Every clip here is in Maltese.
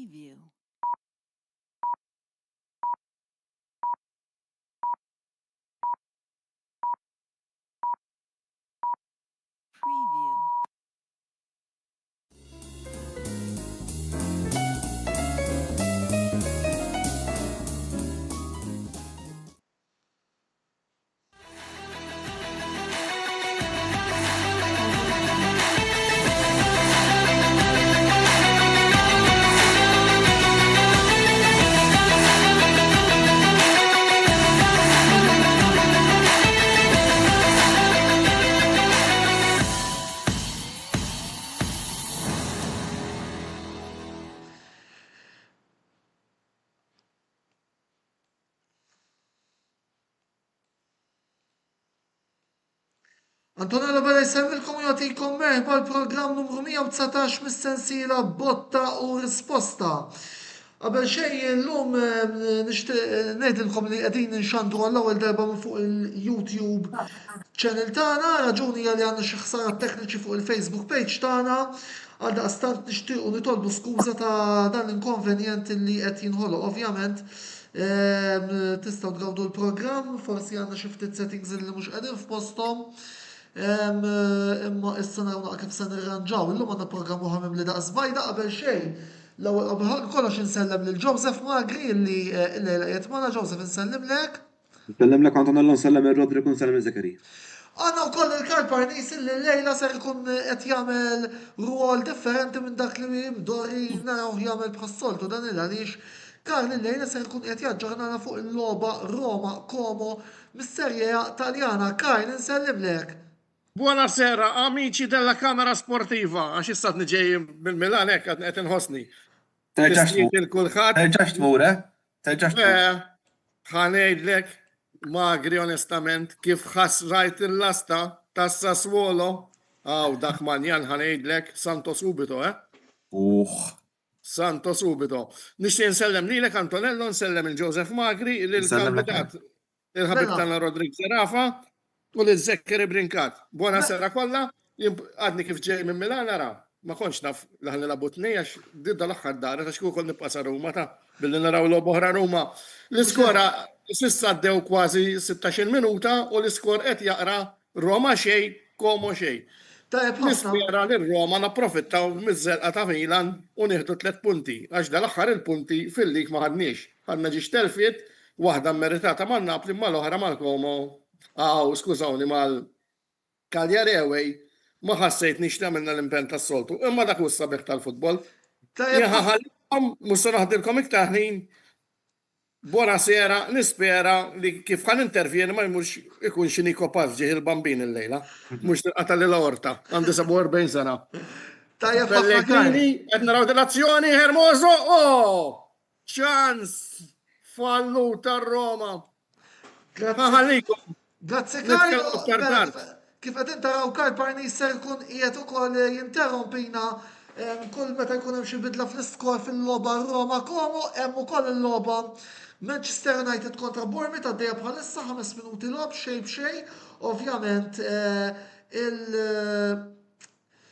Preview. Preview. Antonello Bella jsemilkom u jagħtikom merħba l-programm numru 119 mis-sensiela botta u risposta. Qabel xejn llum nixtieq ngħidilkom li qegħdin inxandru għall-ewwel darba minn fuq il-YouTube channel tagħna, raġuni li għandna xi ħsarat tekniċi fuq il-Facebook page tagħna, għal daqstant nixtiequ nitolbu skuża ta' dan l-inkonvenjent li qed jinħoloq ovvjament. Tistgħu tgawdu l-programm, forsi għandna xi ftit settings li mhux qegħdin f'posthom. Imma issa naraw kif se nirranġaw. Illum għandna programm ħamim li daqs bajda qabel xejn. L-ewwel kollox insellem lil Joseph Magri li qiegħed magħna. Joseph insellem lek. Nsellem lek Antonello, nsellem il-Rodri, nsellem il-Zakari. Għanna wkoll il-Karl Parnis li l-lejla ser ikun qed jagħmel rwol differenti minn dak li mdorri naraw jagħmel bħas-soltu dan għaliex Karl il-lejla ser ikun qed jaġġornana fuq il-logħba Roma Como mis-Serje Taljana. Karl insellem lek. Buonasera, amici della Camera Sportiva, għax istat niġej bil-Milan hekk qed inħossni. Terġax tmur, terġax tmur. Ħanejdlek Magri onestament kif ħass rajt il-lasta tas Sassuolo, dak manjan ħanejdlek Santo subito, Santo subito. Nixtieq nsellem lilek Antonello, nsellem il-Joseph Magri, il-kandidat il-ħabib tagħna Rodrik Zerafa u l-Zekkeri Brinkat. Buonasera kollha, għadni kif ġej minn Milan ara, ma konx naf laħni labutni għax didda l-aħħar dara għax kukol nibqa' sa Ruma ta' billi naraw l-oboħra Ruma. L-iskora s'issa ddew kważi 16 minuta u l-iskor qed jaqra Roma xejn, Como xejn. Nispera li Roma napprofittaw miż-żelqa ta' Milan u nieħdu 3 punti għax dal-aħħar il-punti fil-lig ma ħadniex. Ħadna ġiex telfiet, waħda mmeritata man-Napli mal-oħra mal-Como. Skużawni mal-Cagliari Away ma ħassejt nix nagħmilna l-impenn tas-soltu, imma dak huwa s-sabiħ tal-futbol. Ħallikom mhux se naħdilkom iktar ħin. Buonasera, nispera li kif ħan intervjeni ma jmurx ikun xi Niko Paz ġieħ il-bambin illejla. Mhux tilqata' lil orta, għandi 47 sena. Pellegrini qed naraw dil-azzjoni Hermoso, ċans fallu tar-Roma. Ħallikom. Grazie Karl. Kif qed intaraw Karl Parnis ser ikun qiegħed ukoll jinterrompina kull meta jkun hemm xi bidla fl-iskor fil-logħba Roma Como, hemm ukoll il-logħba Manchester United kontra Bournemouth għaddejja bħalissa 5 minuti logħb xejn b'xejn.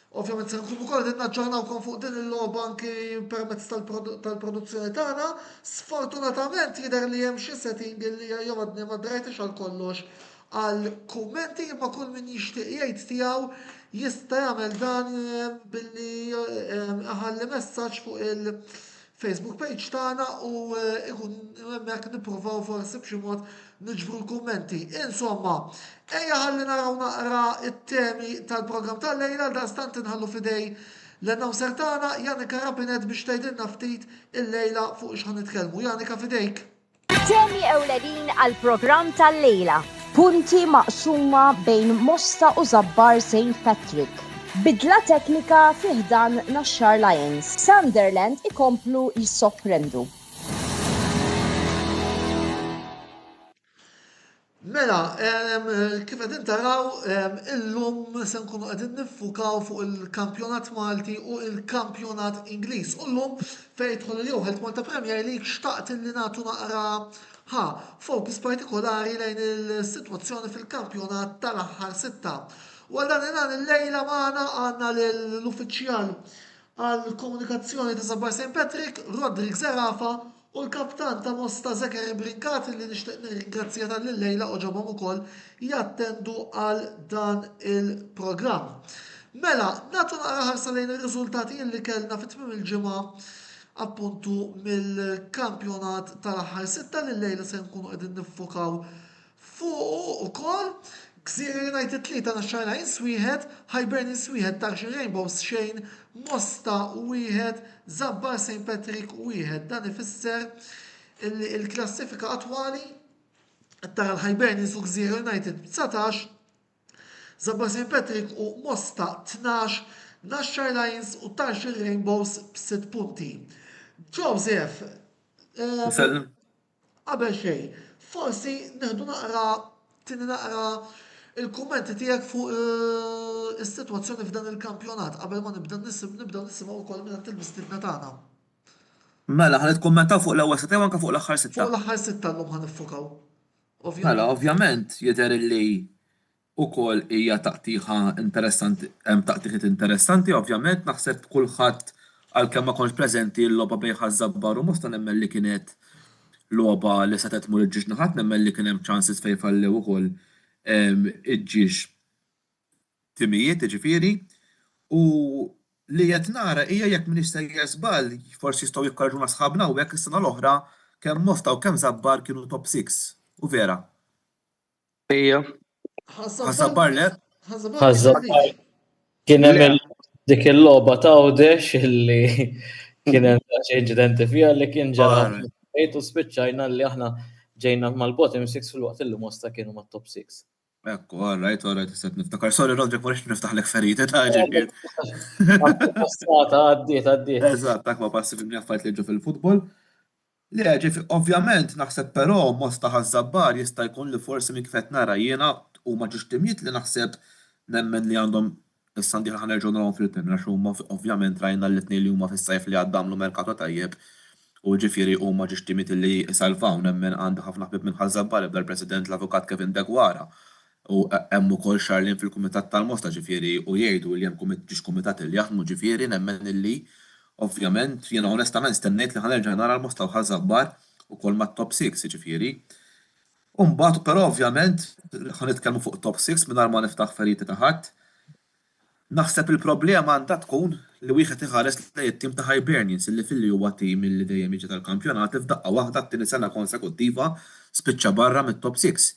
Ovvjament se nkunu wkoll qed naġġornawkom fuq din il-logħba anki permezz tal-produzzjoni tagħna. Sfortunatament jidher li hemm xi setting li jew għadni ma drejtix għal kollox għal kummenti imma kull min jixtieq jgħid tiegħu jista' jagħmel dan billi ħalli messaġġ fuq il-Facebook page tagħna u ikun hemmhekk nippruvaw forsi b'xi mod niġbru l-kummenti. Insomma, ejja ħalli naraw naqra it-temi tal-programm tal-lejla daqstant inħallu fidej l-announcer tagħna Janika Rabinet biex tgħidilna ftit il-lejla fuq x'ħan nitkellmu. Janika fidejk. Temi ewlenin għall-programm tal-lejla. Punti maqsuma bejn Mosta u Żabbar St. Patrick. Bidla teknika fiħdan Naxxar Lions. Sunderland ikomplu jissoprendu. Mela, kif qegħdin taraw, illum se nkunu qegħdin niffukaw fuq il-Kampjonat Malti u il-Kampjonat Ingliż. U llum fejn jidħol il-Jowħelt Malta Premier League xtaqt illi nagħtu naqra fokus partikolari lejn il-sitwazzjoni fil-kampjonat tal-aħħar 6. U għal dan il-lejla magħna għandna l-uffiċjal għal komunikazzjoni ta' Zabbar St. Patrick, Rodrik Zerafa u l-kaptan ta' Mosta Zekeri Brinkat li nixtieq nirringrazzja tal-lejla u ġabhom ukoll jattendu għal dan il-programm. Mela, nagħtu naqra ħarsa lejn ir-riżultati li kellna fit-tmiem il-ġimgħa appuntu mill-kampjonat tal-aħħar sitta li l-lejla se nkunu qegħdin niffokaw fuq ukoll Gżira United 3 Naxxar Lions 1, Hibernians 1, Tarxi Rainbows xejn, Mosta 1, Zabbar St. Patrick 1. Dan ifisser il-klassifika attwali tara l-Hibernians u Gżira United 19, Zabbar St. Patrick u Mosta 12, Naxxar Lions u Tarxi Rainbows b'6 punti. Joseph, qabel xejn, forsi neħdu naqra il-kummenti tiegħek fuq is-sitwazzjoni f'dan il-kampjonat qabel ma nibdew nisimgħu wkoll minn il-mistidna tagħna. Mela, ħan nitkommentaw fuq l-ewwel sitta u anke fuq l-aħħar sitta. Fuq l-aħħar sitta llum ħanifukaw. Mela, ovvjament jidher li wkoll hija taqtieħa interessanti, hemm taqtieħiet interessanti, ovvjament naħseb kulħadd għalkemm ma konx preżenti l-logħba bejn Ħażabbar u Mosta nemmen li kienet logħba li setet tmur il-ġiex naħat, nemmen li kien hemm chances fejn fallew ukoll il-ġiex timijiet, ġifieri, u li qed nara hija jekk m'iniex sejjer żball, forsi jistgħu jikkorreġuna sħabna u hekk is-sena l-oħra kemm Mosta u kemm Żabbar kienu top 6. U vera. Ija. Ħażabbar le? Ħażabbar kien hemm dik il-logħba ta' Għawdex illi kien hemm xi inċidenti fiha li kien ġara u spiċċajna li aħna ġejna mal-bottom 6 fil-waqt li Mosta kienu mat-top 6. Ekku, all right, set niftakar. Sorry, Rodrik, ma niftaħlek ferita ta' ġifier. Għaddiet. Eżatt, dak ma passi fil-mjaffajt li ġu fil-futbol. Le, ġifi, ovvjament, naħseb però Mosta Ħażabbar jista' jkun li forsi minn kif qed nara jiena huma ġiex timijiet li naħseb nemmen li għandhom is-sandi ħanerġgħu narhom fil-tim għax huma ovvjament rajna l-itnejn li huma fis-sajf li għaddamlu merkato tajjeb. U ġifieri huma ġiex timijiet li salvaw nemmen għandu ħafna ħbieb minn Ħażabbar ibda l-President l-Avukat Kevin Degwara. U hemm ukoll xarlin fil-Kumitat tal-Mosta ġifieri u jgħidu li hemm ġiex kumitat li jaħdmu ġifieri nemmen illi ovvjament jiena onestament stennejt li ħanerġa' nara l-Mosta u Ħażabbar ukoll mat-top 6 ġifieri. U mbagħad però ovvjament ħanitkellmu fuq top 6 mingħajr ma niftaħ feriti ta' ħadd. Naħseb il-problema għandha tkun li wieħed iħares lejn it-tim ta' Hibernians illi fil-li huwa tim illi dejjem jiġi tal-kampjonat f'daqqa waħda t-tieni sena konsekuttiva spiċċa barra mit-top 6.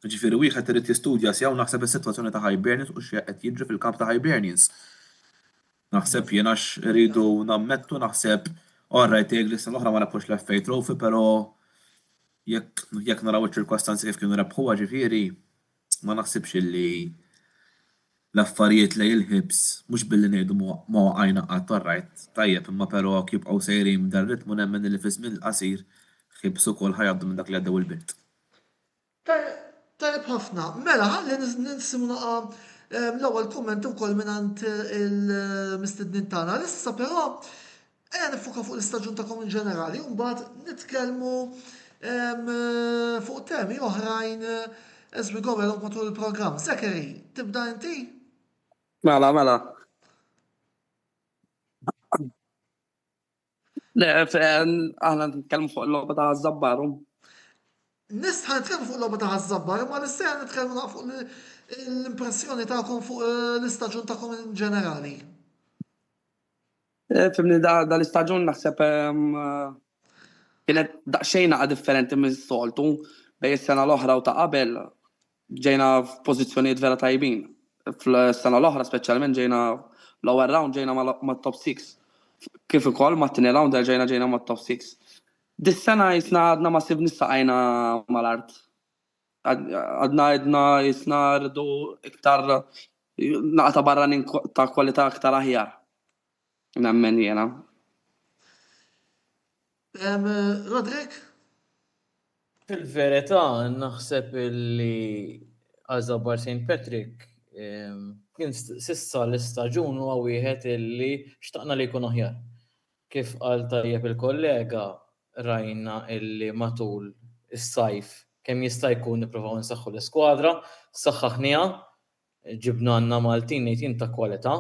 Ġifieri wieħed irid jistudja sew naħseb is-sitwazzjoni ta' Hibernians u x'qed jiġri fil-kamp ta' Hibernians. Naħseb jiena rridu nammettu naħseb orrajt jgħid li s-oħra ma nafux l-FA Trophy, però jekk naraw iċ-ċirkostanzi kif kienu rebħuha ġifieri ma naħsibx illi l-affarijiet lej il-ħibs mhux billi ngħidu ma waqajna qatt orrajt tajjeb imma però jibqgħu sejrin b'dan ritmu nemmen li fi żmien qasir ħibs ukoll ħajgħaddu minn dak li għaddew il-belt. Tajjeb ħafna. Mela ħalli nisimgħu naqa' l-ewwel kumment ukoll mingħand il-mistednin tagħna. Issa però nifuka fuq l-istaġun tagħkom in ġenerali u mbagħad nitkellmu fuq temi oħrajn as we go along matul il-programm. Zekeri, tibda inti? Mela. Le, aħna nitkellmu fuq l-logħba ta' Ħażabbar. Nistħa nitkellmu fuq l-logħba ta' Ħażabbar, imma nistgħu nitkellmu fuq l-impressjoni tagħkom fuq l-istaġun tagħkom in ġenerali. Fimni dal-istaġun naħseb kienet daqsxejn naqa' differenti mis-soltu bejn is-sena l-oħra u ta' qabel ġejna f'pożizzjonijiet vera tajbin. Fl-sena l-oħra speċjalment ġejna l-ewwel round ġejna mat-top 6. Kif ukoll mat-tieni round ġejna mat-top 6. Dis-sena jisna għadna ma sibni saqajna mal-art. Għadna jisna rridu iktar naqta barranin ta' kwalità iktar aħjar. Nemmen jiena. Rodrik? Fil-verità, naħseb li Ħażabbar St. Patrick kien sissa l-istaġun huwa wieħed illi xtaqna li jkun aħjar. Kif qal tajjeb il-kollega, rajna illi matul is-sajf kemm jista' jkun nippruvaw nsaħħu l-iskwadra, saħħaħniha, ġibna għandna Maltin ta' kwalità,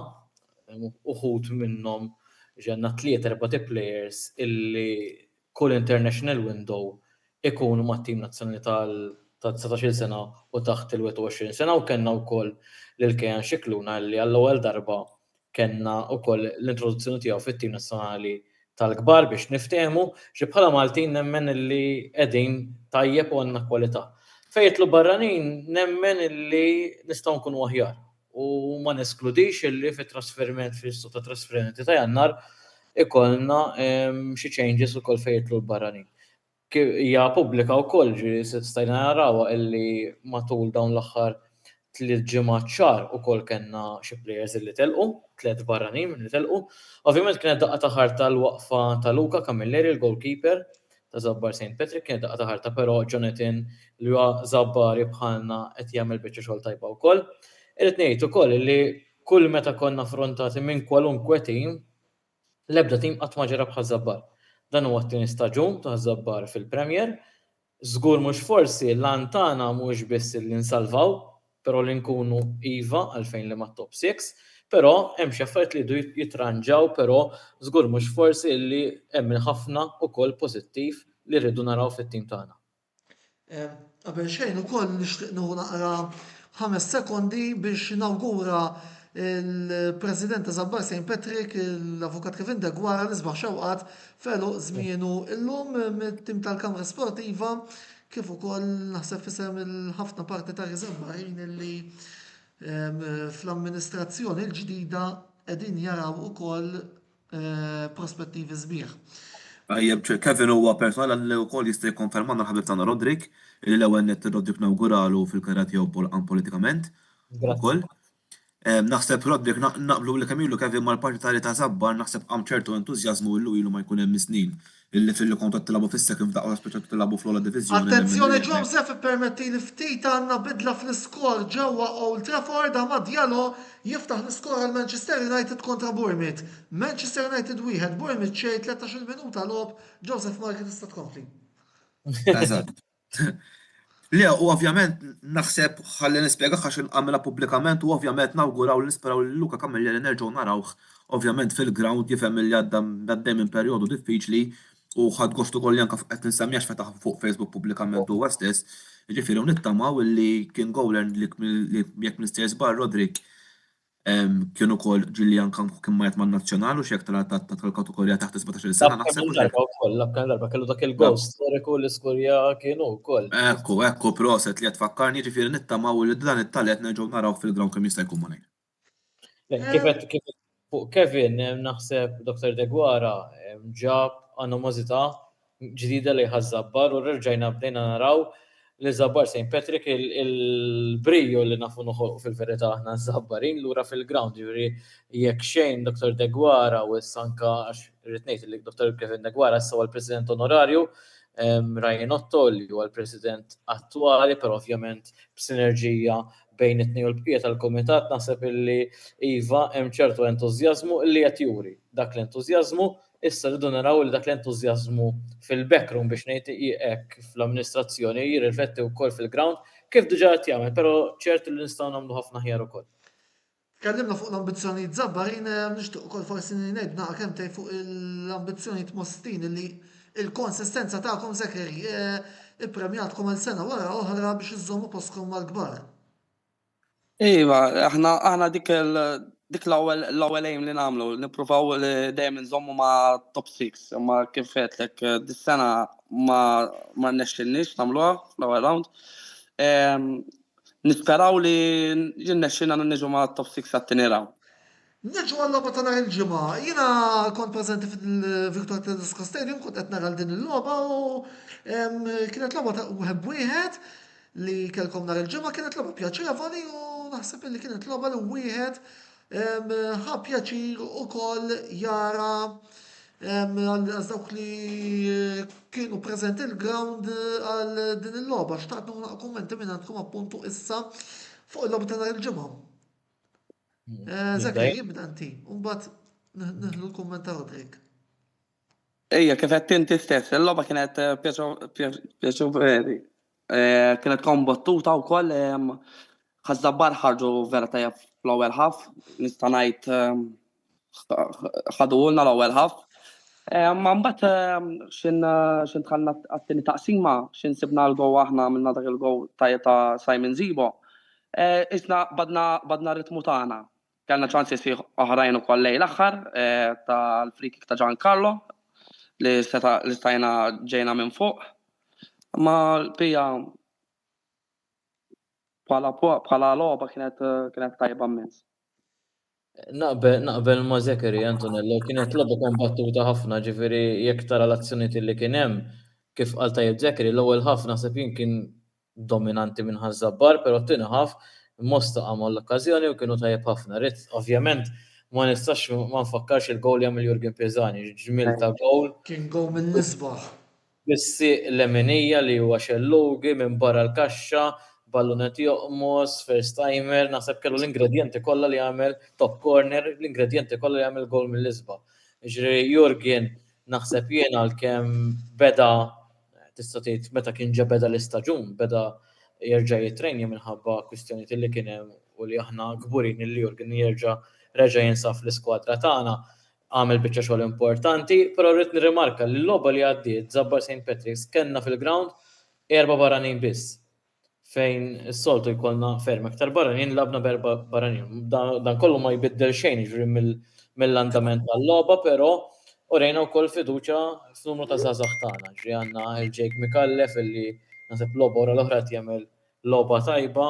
uħud minnhom ġenna 3-4 players illi kull international window ikunu mat-tim nazzjonali ta' 19 sena u taħt il-21 sena u kellna wkoll lil Kejan Xikluna li għall-ewwel darba kellna wkoll l-introduzzjoni tiegħu fit-tim nazzjonali tal-kbar biex niftehmu xi bħala Maltin nemmen illi qegħdin tajjeb u għandna kwalità. Fejn jitlu barranin nemmen illi nistgħu nkunu aħjar u ma neskludix illi fit-trasferiment fis-suq ta' trasferimenti ta' Jannar ikollna xi changes ukoll fejn jitlu l-barranin. Hija pubblika wkoll stajna narawha illi matul dawn l-aħħar 3 ġimgħat xahar ukoll kellna xi players illi telqu, 3 barranin li telqu. Ovvjament kienet daqqa ta' ħarta l-waqfa ta' Luka Camilleri, il-goalkeeper ta' Żabbar St. Patrick, kienet daqqa ta' ħarta però Jonathan li huwa Żabbari bħalna qed jagħmel biċċa xogħol tajba wkoll. Irid ngħid ukoll li kull meta konna affrontati minn kwalunkwe tim, l-ebda tim qatt ma ġara bħal Żabbar. Dan huwa t-tieni staġun ta' Żabbar fil-Premier. Żgur mhux forsi l-antana mhux biss li nsalvaw, però li nkunu iva għalfejn li mat-top 6, però hemm xi affarijiet li jdu jitranġaw, però żgur mhux forsi li hemm ħafna ukoll pożittiv li rridu naraw fit-tim tagħna. Qabel xejn ukoll nixtieq nieħu naqra 5 sekondi biex nawgura il-President ta' Żabbar St. Patrick, l-Avukat Kevin Degwara li sbaħ xewqat felu żmienu illum mit-tim tal-Kamra Sportiva kif ukoll naħseb fisem il-ħafna parti ta' Żabbarin illi fl-amministrazzjoni l-ġdida qegħdin jaraw ukoll prospettivi sbieħ. Kevin huwa personal li wkoll jista' jikkonfermanna l-ħabib tagħna Rodrik li l-ewwel nett Rodrik nawguralu fil-karriera tiegħu politikament ukoll. Naħseb Rodrik naqblu li kemm ilu Kevin mal-parti ta' Żabbar naħseb hemm ċertu entużjażmu ilu ma jkun hemm snin illi fil-kontu tilagħbu fis-second daqqa speċjali tilagħbu fl-ola diviżjoni. Attenzjoni Joseph ippermetti li ftit għandna bidla fl-iskor ġewwa Old Trafford ma Diallo jiftaħ l-iskor għal Manchester United kontra Bournemouth. Manchester United 1, Bournemouth xejn 13 minuta logħob, Joseph Market tista' tkompli. Eżatt. Le, u ovvjament naħseb ħalli nispjega għax nagħmilha pubblikament u ovvjament nawguraw li nisperaw li Luka Camilleri nerġgħu narawh ovvjament fil-ground jifhem li għaddej minn perjodu diffiċli u ħadd gostu kolli anke qed nisemmihax fetaħ fuq Facebook pubblikament huwa stess. Jiġifieri nittamaw li kien gowler li jekk Mr. Żbar Rodrik kien ukoll ġilli anke kien majt man-nazzjonal u x'jekk tal-kategorija taħt 17-il sena naħseb. Darba kellu dak il-goal storiku l-iskurja kienu wkoll. Ekku proset li qed tfakkarni jiġifieri nittamaw li dan it-talent nerġgħu naraw fil-ground kemm jista' jkun ma ngħid. Kif fuq Kevin naħseb Dr. Degwara ġab animosità ġdida li ħaż-Żabbar u rġajna bdejna naraw li Żabbar St. Patrick il-brio li nafu noħolqu fil-verità aħna Żabbarin lura fil-ground juri jekk xejn Dr. Degwara u issa anke għax irrid ngħid li Dr. Kevin Degwara issa huwa l-President Onorarju Ryan Otto li huwa l-President attwali, però ovvjament b'sinerġija bejn it-tnejn u l-bqija tal-Kumitat naħseb illi iva hemm ċertu entużjażmu li qed juri. Dak l-entużjażmu issa rridu naraw li dak l-entużjażmu fil-backroom biex ngħid hekk fl-amministrazzjoni jirrifletti wkoll fil-ground kif diġà qed jagħmel, però ċertu li nistgħu nagħmlu ħafna ħjar ukoll. Tkellimna fuq l-ambizzjonijiet Żabbarin nixtieq ukoll forsi ngħid naqa' kemm tgħid fuq l-ambizzjonijiet Mostin li l-konsistenza tagħkom Zekeri ippremjatkom għal sena wara oħra biex iżommu postkom mal-kbar. Iva, aħna dik l-ewwel aim li nagħmlu, nippruvaw li dejjem nżommu ma' top 6, imma kif għedlek dis-sena ma nnexxilniex nagħmluha fl-ewwel round. Nisperaw li jinnexxilna niġu ma' top 6 għat-tieni round. Neġu għall-logħba ta' nhar il-ġimgħa. Jiena kont preżenti fil-Victor Tedesco Stadium, kont qed nara din il-logħba u kienet logħba ta' wieħed li kellkom nhar il-ġimgħa, kienet logħba pjaċevoli u naħseb li kienet logħba li wieħed ħa pjaċir ukoll jara għal dawk li kienu preżenti il-ground għal din il-logħba. Xtaqt nagħmel kummenti minn għandkom appuntu issa fuq il-logħba ta' nhar il-ġimgħa. Zekeri, jibda inti, u mbagħad nieħdu l-kumment ta' Rodrik. Ejja, kif qed inti stess, il-logħba kienet pjaċevoli. Kienet kombattuta wkoll ħaż-Żabbar ħarġu vera tajjeb fl-ewwel ħaf, nista' ngħid ħadulna l-ewwel ħaf. Ma mbagħad xin dħalna għat-tieni taqsima, xin sibna l-gow aħna minna dak il-gow ta' Simon Zibo. Isna badna ritmu tagħna. Kellna ċansi sieħ oħrajn ukoll lejn l-aħħar tal-free kick ta' Giancarlo li stajna ġejna minn fuq. Ma l-pija bħala logħba kienet tajba immens. Naqbel ma' Zekeri, Antonello, kienet logħba kombattuta ħafna, ġifieri jekk tara l-azzjonijiet li kien hemm kif qal tajjeb Zekeri, l-ewwel ħaf naħseb jien kien dominanti minn Ħażabbar, però t-tieni ħaf Mosta għamlu l-okkażjoni u kienu tajjeb ħafna. Ovvjament ma nistax ma nfakkarx il-gowl jagħmel Jurgen Piżani, ġmil ta' gowl. Kien gowl mill-isbaħ. Bissi l-emenija li huwa xellugi minn barra l-kaxxa, ballunetti joqmos, first timer, naħseb kellu l-ingredjenti kollha li jagħmel top corner, l-ingredjenti kollha li jagħmel gowl mill-isbaħ. Ġifieri Jurgen naħseb jien għalkemm beda tista' tgħid meta kien ġa beda l-istaġun, beda jerġa' jitrejnja minħabba kwistjonijiet li kien hemm u li aħna kburin li Jurgen reġa' jinsab fl-iskwadra tagħna għamel biċċa xogħol importanti, però rrid nirrimarka li l-logħba li għaddiet Żabbar St. Patrick's kellna fil-ground 4 barranin biss. Fejn is-soltu jkollna ferm aktar barranin labna b'4 barranin. Dan kollu ma jbiddel xejn jiġri mill-andament tal-logħba, però urejna wkoll fiduċja f'numru ta' żgħażagħ tagħna. Ġri għandna il-Jake Mikallef illi naħseb logħba wara l-oħra jagħmel logħba tajba.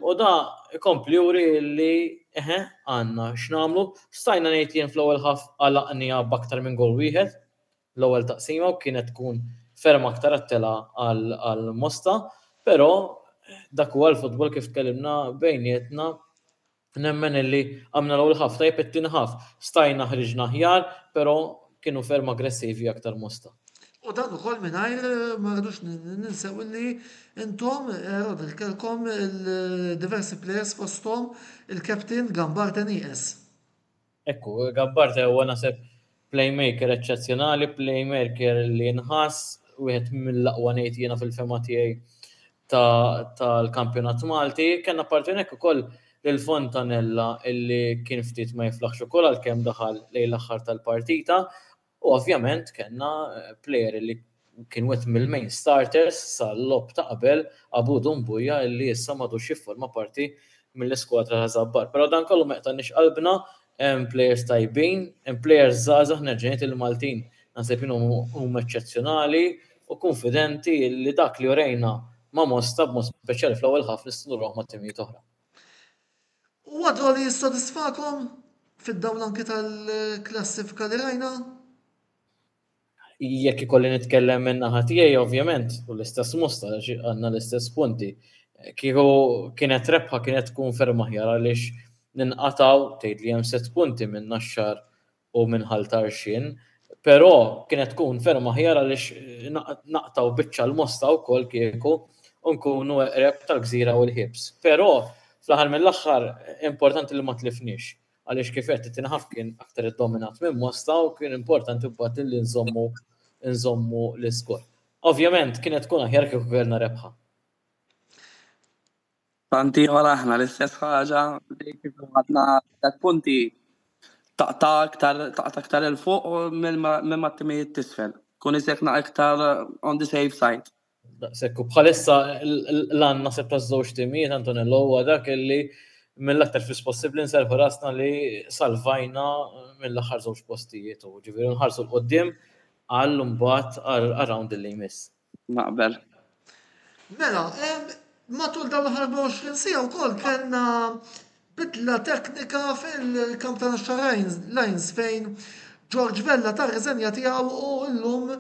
U da ikompli juri li għandna x'nagħmlu. Stajna ngħid jien fl-ewwel ħaf għalaqnija b'aktar minn gowl wieħed l-ewwel taqsima u kienet tkun ferm aktar attela għal Mosta, però dak huwa l-futbol kif tkellimna bejnietna nemmen illi għamna l-ewwel ħaf tajb it-tieni ħaf stajna ħriġna aħjar, però kienu ferm aggressivi aktar Mosta. U dan ukoll mingħajr ma rridux ninsew illi intom Rodri kellkom il-diversi players fosthom il-kaptin Gambarte Nieqes. Ekku, Gambarte huwa naħseb playmaker eċċezzjonali, playmaker li nħass wieħed mill-aqwa ngħid jiena fil-fema tiegħi tal-kampjonat Malti. Kellna parti hekk ukoll lil Fontanella illi kien ftit ma jiflaħx ukoll għalkemm daħal lejn l-aħħar tal-partita. U ovvjament kellna plejer li kien wieħed mill-main starters sal-lob ta' qabel Abu Dumbuja illi issa m'għadux jifforma parti mill-iskwadra ta' Żabbar. Però dan kollu ma jqtanniex qalbna, hemm plejers tajbin, hemm plejers żgħażagħ nerġgħet il-Maltin naħseb huma eċċezzjonali u konfidenti li dak li urejna ma' Mosta b'mod speċjali fl-ewwel ħaf nistgħu nruh ma' timijiet oħra. U għadu li jissodisfakom fid-dawl anke tal-klassifika li rajna? Jekk ikolli nitkellem minn naħa tiegħi ovvjament u l-istess Mosta għandna l-istess punti. Kieku kienet rebħa kienet tkun ferm aħjar għaliex ninqataw tgħid li hemm 7 punti minn Naxxar u minn Ħaltarxin, però kienet tkun ferm aħjar għaliex naqtaw biċċa l-Mosta wkoll kieku u nkunu qreb tal-Gżira u l-Ħibs. Però fl-aħħar mill-aħħar importanti li ma tlifniex. Għaliex kif qed it-tinħaf kien aktar iddominat minn Mosta u kien importanti mbagħad li nżommu l-iskor. Ovvjament kienet tkun aħjar kieku kellna rebħa. Tanti ħora aħna l-istess ħaġa li kif għadna dak punti taqta' aktar il fuq u minn ma t-timijiet tisfel. Kun isekna aktar on the safe side. Sekku bħalissa l-għanna septa żewġ timijiet Antonello huwa dak illi mill-aktar fis possibbli nserħu rasna li salvajna mill-aħħar żewġ postijiet u ġifieri nħarsu l-qudiem għal mbagħad around li jmiss. Naqbel. Mela, matul dawn l-aħħar 24 siegħa wkoll kellna bidla teknika fil-kamp ta' Naxxar Lions fejn George Vella tar riżenja tiegħu u llum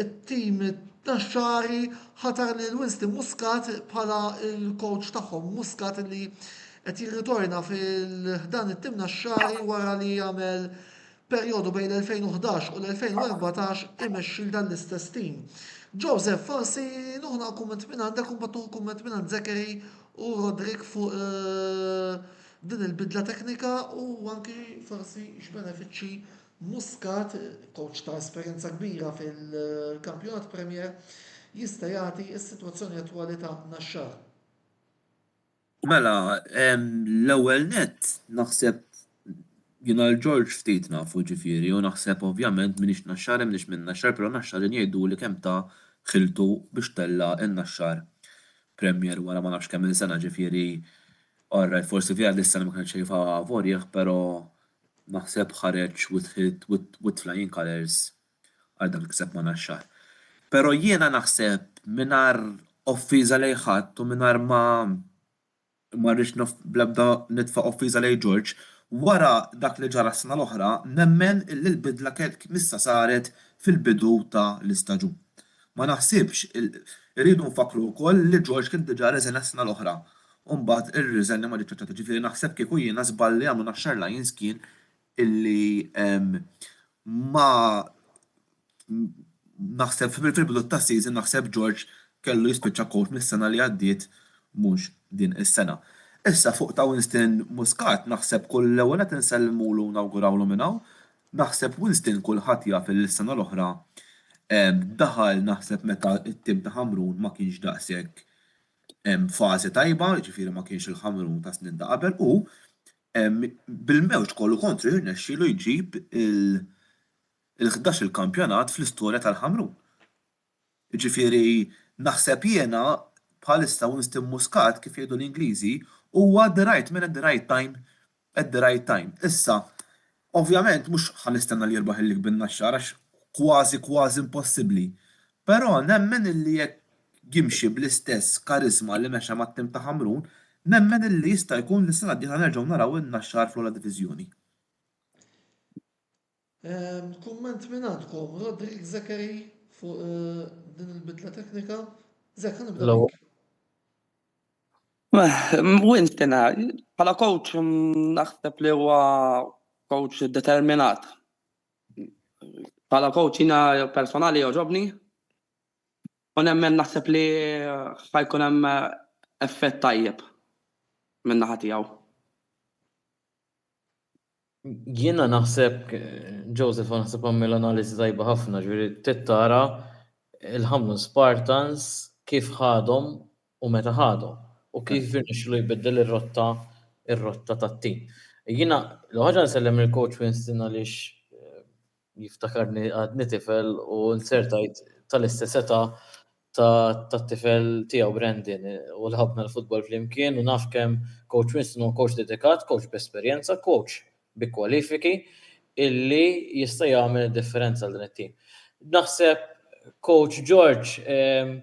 it-tim Naxxari ħatar li Winston Muscat bħala il-coach tagħhom. Muscat li qed jirritorna fil-dan it-tim Naxxari wara li jagħmel perjodu bejn l-2011 u l-2014 imexxi dan l-istess tim. Joseph, forsi nuħna kumment minn għandek u mbagħad kumment minn għand Zekeri u Rodrik fuq din il-bidla teknika u anki forsi x'benefiċċji Muscat, coach ta' esperjenza kbira fil-kampjonat Premier, jista' jagħti s-sitwazzjoni attwali ta' Naxxar. Mela, l-ewwel nett naħseb Jina l-George ftit nafu ġifieri u naħseb ovvjament minix naxxar minix minn naxxar, però naxxar jgħidu li kemm ta' xiltu biex tella in-naxxar Premier wara ma nafx kemm il-sena ġifieri orra forsi fiha dis-sena ma kienx xejfa vorjeħ, però naħseb ħareġ with flying colours għal dak li kseb ma naxxar. Però jiena naħseb mingħajr offiża lejn ħadd u mingħajr ma rridx bl-ebda nitfa' offiża lejn George, wara dak li ġara s-sena l-oħra, nemmen li l-bidla missa saret fil-bidu ta' l-istaġun. Ma naħsibx irridu nfakru wkoll li George kien diġà reżenja s-sena l-oħra. U mbagħad ir-riżenja ma ġietx aċċettata, ġifieri naħseb kieku jiena żball li għamlu naxxar Lions kien illi ma naħseb fil-bidu ta' season naħseb George kellu jispiċċa coach mis-sena li għaddiet mhux din is-sena. Issa fuq ta' Winston Muscat naħseb kull l-ewwel qed insellmulu nawgurawlu minn hawn, naħseb Winston kulħadd jaf il-sena l-oħra daħal naħseb meta t-tim ta' Ħamrun ma kienx daqshekk fażi tajba, ġifieri ma kienx il-Ħamrun ta' snin ta' qabel u bil-mewġ kollu kontru jirnexxielu jġib il-11 il-kampjonat fl-istorja tal-Ħamrun. Ġifieri naħseb jiena bħalissa Winston Muscat kif jgħidu l-Ingliżi huwa the right man at the right time at the right time. Issa, ovvjament mhux ħanistenna li jirbaħ illik bin-naxxar għax kważi impossibbli. Però nemmen illi jekk jimxi bl-istess karisma li mexa mat-tim ta' Ħamrun, nemmen illi jista' jkun li s-sena d-dieħla nerġgħu naraw in-naxxar fl-ogħla diviżjoni. Kumment minn għandkom, Rodrik Zakari fuq din il-bidla teknika. Zakar nibda. Winston, bħala coach naħseb li huwa coach determinat. Bħala coach jiena personali joġobni u nemmen naħseb li ħajkun hemm effett tajjeb minn naħa tiegħu. Jiena naħseb Joseph naħseb għamil analiżi tajba ħafna, ġifieri tittara il-Ħamrun Spartans kif ħadhom u meta ħadhom u kif irnexxielu jbiddel ir-rotta tat-tim. Jiena l-ħaġa nsellem il-coach Winston għaliex jiftakarni għadni tifel u nsertajt tal-istess età tat-tifel tiegħu Brandon u l-ħabna l-futbol flimkien u naf kemm coach Winston huwa coach dedikat, coach b'esperjenza, coach bi kwalifiki illi jista' jagħmel differenza għal din it-tim. Naħseb Coach George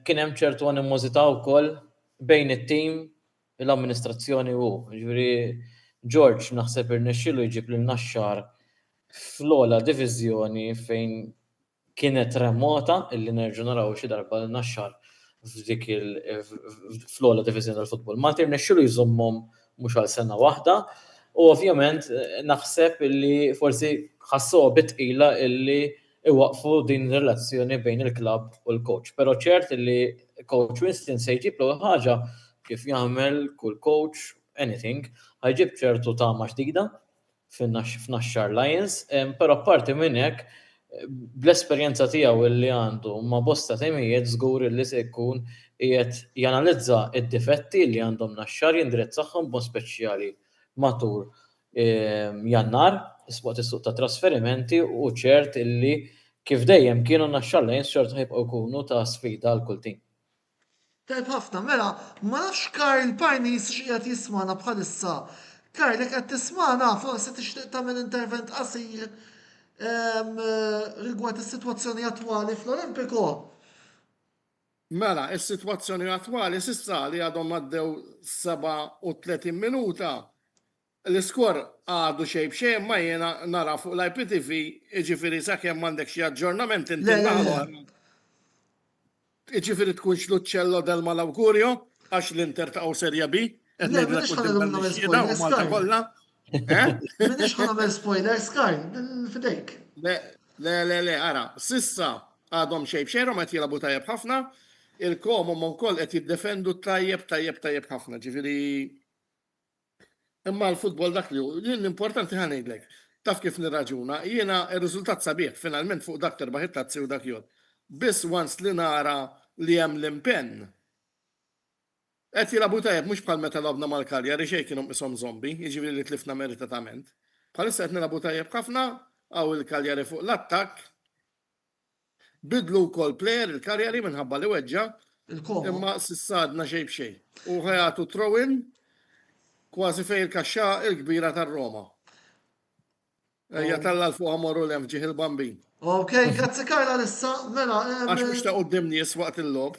kien hemm ċertu animożità wkoll bejn it-tim l-amministrazzjoni u. Ġifieri George naħseb irnexxielu jġib lil naxxar fl-ogħla diviżjoni fejn kienet remota illi nerġgħu naraw xi darba l-naxxar f'dik fl-ogħla diviżjoni tal-futbol. Malti irnexxielu jżommhom mhux għal sena waħda u ovvjament naħseb illi forsi ħassuha bitqila illi iwaqfu din relazzjoni bejn il-klabb u l-coach. Però ċert li coach Winston se jġib l ħaġa kif jagħmel kull coach anything, ħajġib ċertu tama ġdida f'Naxxar Lions, però apparti minn hekk bl-esperjenza tiegħu li għandu ma' bosta temijiet żgur li se jkun qiegħed janalizza d-difetti li għandhom Naxxar jindirizzahom b'mod speċjali matul Jannar iswaqt is-suq ta' trasferimenti u ċert illi kif dejjem kienu Naxxar Lions ċert ħajbqgħu jkunu ta' sfida għal kull tim. Tajb ħafna, mela, ma nafx Karl Pajnis x'qiegħed jismana bħalissa. Karl, jekk qed tismana, forsi tixtieq tagħmel intervent qasir rigward is-sitwazzjoni attwali fl-Olimpiku. Mela, is-sitwazzjoni attwali s'issa li għadhom għaddew 37 minuta. L-iskor għadu xejn b'xejn ma jiena nara fuq l-IPTV, jiġifieri sakemm m'għandek xi aġġornament inti naħlu. Jiġifieri tkun xluċċello del mal-awgurju għax l-Inter taqgħu Serja B. Minix ħanamel spoilers, Karl, fidejk. Le, ara, sissa għadhom xejn b'xejn ma qed jilagħbu tajjeb ħafna, il-Como wkoll qed jiddefendu tajjeb ħafna, ġifieri imma l-futbol dak li l-importanti ħanejdlek. Taf kif nirraġuna, jiena r-riżultat sabiħ finalment fuq dak terbaħ it-tazzi u dak jod. Biss once li nara li hemm l-impenn. Qed jilagħbu tajjeb mhux bħal meta logħbna mal-Kaljari xejn kienu qishom zombi, jiġifieri li tlifna meritatament. Bħalissa qed nilagħbu tajjeb ħafna għaw il-Kaljari fuq l-attakk. Bidlu wkoll plejer il-Kaljari minħabba li weġġa' Il-Como. imma s'issadna xejn b'xejn. U ħajatu throw-in kważi fejn il-kaxxa il-kbira tar-Roma. Ejja talla l-fuq morru l ġieħ il-bambin. Ok, grazzi Karla lissa, mela. Għax mux ta' qoddim nies waqt il-lob.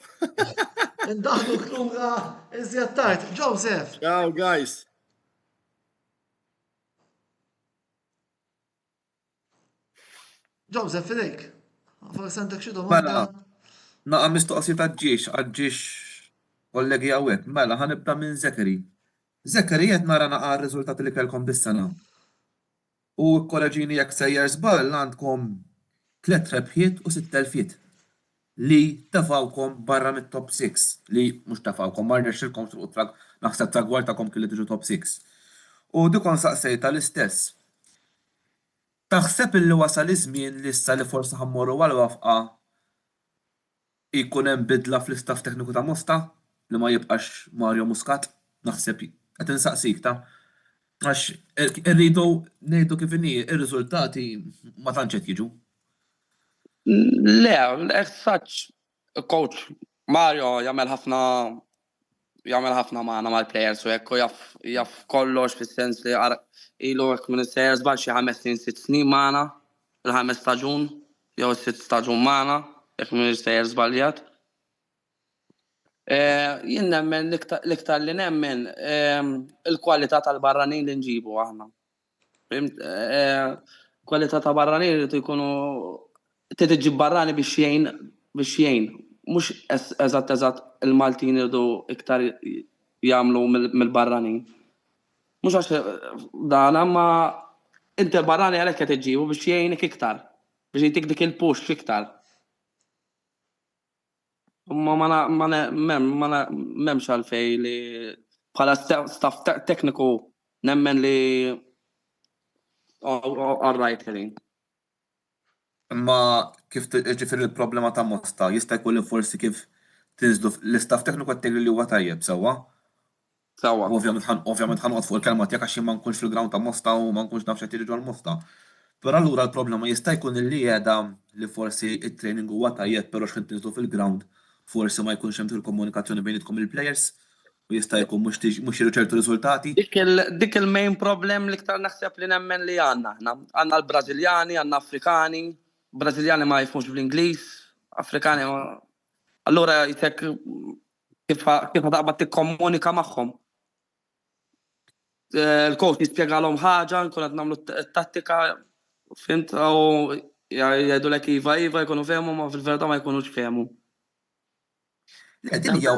Indaħlu klura iżjed tard. Joseph, Ciao, guys. Joseph, fidejk. Forse għandek xi Mela, domanda? naqa mistoqsi ta' għadġiex kollegi għawek. Mela, ħanibda minn Zekeri. Zekeri jett nara naqa r-riżultati li kellkom dis-sena. U kolleġini jekk sejjer żball għandkom 3 rebħiet u 6 telfiet li tafawkom barra mit-top 6 li mhux tafawkom ma rnexxilkom tilqu naħseb tragwartakom kelli tiġu top 6. U dikon saqsejta l-istess. Taħseb illi wasal iż-żmien li issa li forsi ħammorru għal-wafqa jkun hemm bidla fl-istaff tekniku ta' Mosta li ma jibqax Mario Muscat? Naħseb qed insaqsik ta' għax irridu ngħidu kif inhi ir-riżultati ma tantx qed jiġu. Le, such coach Mario jagħmel ħafna magħna mal-players u hekk jaf kollox fis-sens li ilu hekk minn is-sejjer żball xi 5 snin magħna, il-5 staġun jew 6 staġun magħna, hekk minn is-sejjer żbaljat. Jien nemmen l-iktar li nemmen il-kwalità tal-barranin li nġibu aħna. Kwalità ta' barranin li jkunu tiġib barrani biex jgħin. Mhux eżatt il-Maltin irdu iktar jagħmlu mill-barranin. Mhux għax dan imma inti barrani għalhekk qed iġġiebu biex jgħinek iktar, biex jtik dik il-push iktar. Ma memx għalfej li bħala staff tekniku nemmen li all right ħelin. Imma kif ġifieri il-problema ta' Mosta jista' jkun li forsi kif tinżlu l-istaff tekniku qed li huwa tajjeb sewwa. Sewwa. Ovvjament ħanqod fuq il-kelma tiegħek għax ma nkunx fil-ground ta' Mosta u ma nkunx naf x'qed jiġu għall-Mosta. Però allura l-problema jista' jkun li qiegħda li forsi it-training huwa tajjeb però x'kien tinżlu fil-ground forsi ma jkunx hemm il-komunikazzjoni bejnietkom il-players u jista' jkun mhux jiġu ċertu riżultati. Dik il-main problem li iktar naħseb li nemmen li għandna. Għandna l-Brażiljani, għandna Afrikani, Brażiljani ma jifhmux bl-Ingliż, Afrikani ma. Allura jtek kif taqbad tikkomunika magħhom. Il-coach jispjegalhom ħaġa, nkun qed nagħmlu t-tattika, fimt, u jgħidulek iva jkunu fehmu ma fil-verità ma jkunux fehmu. Dinja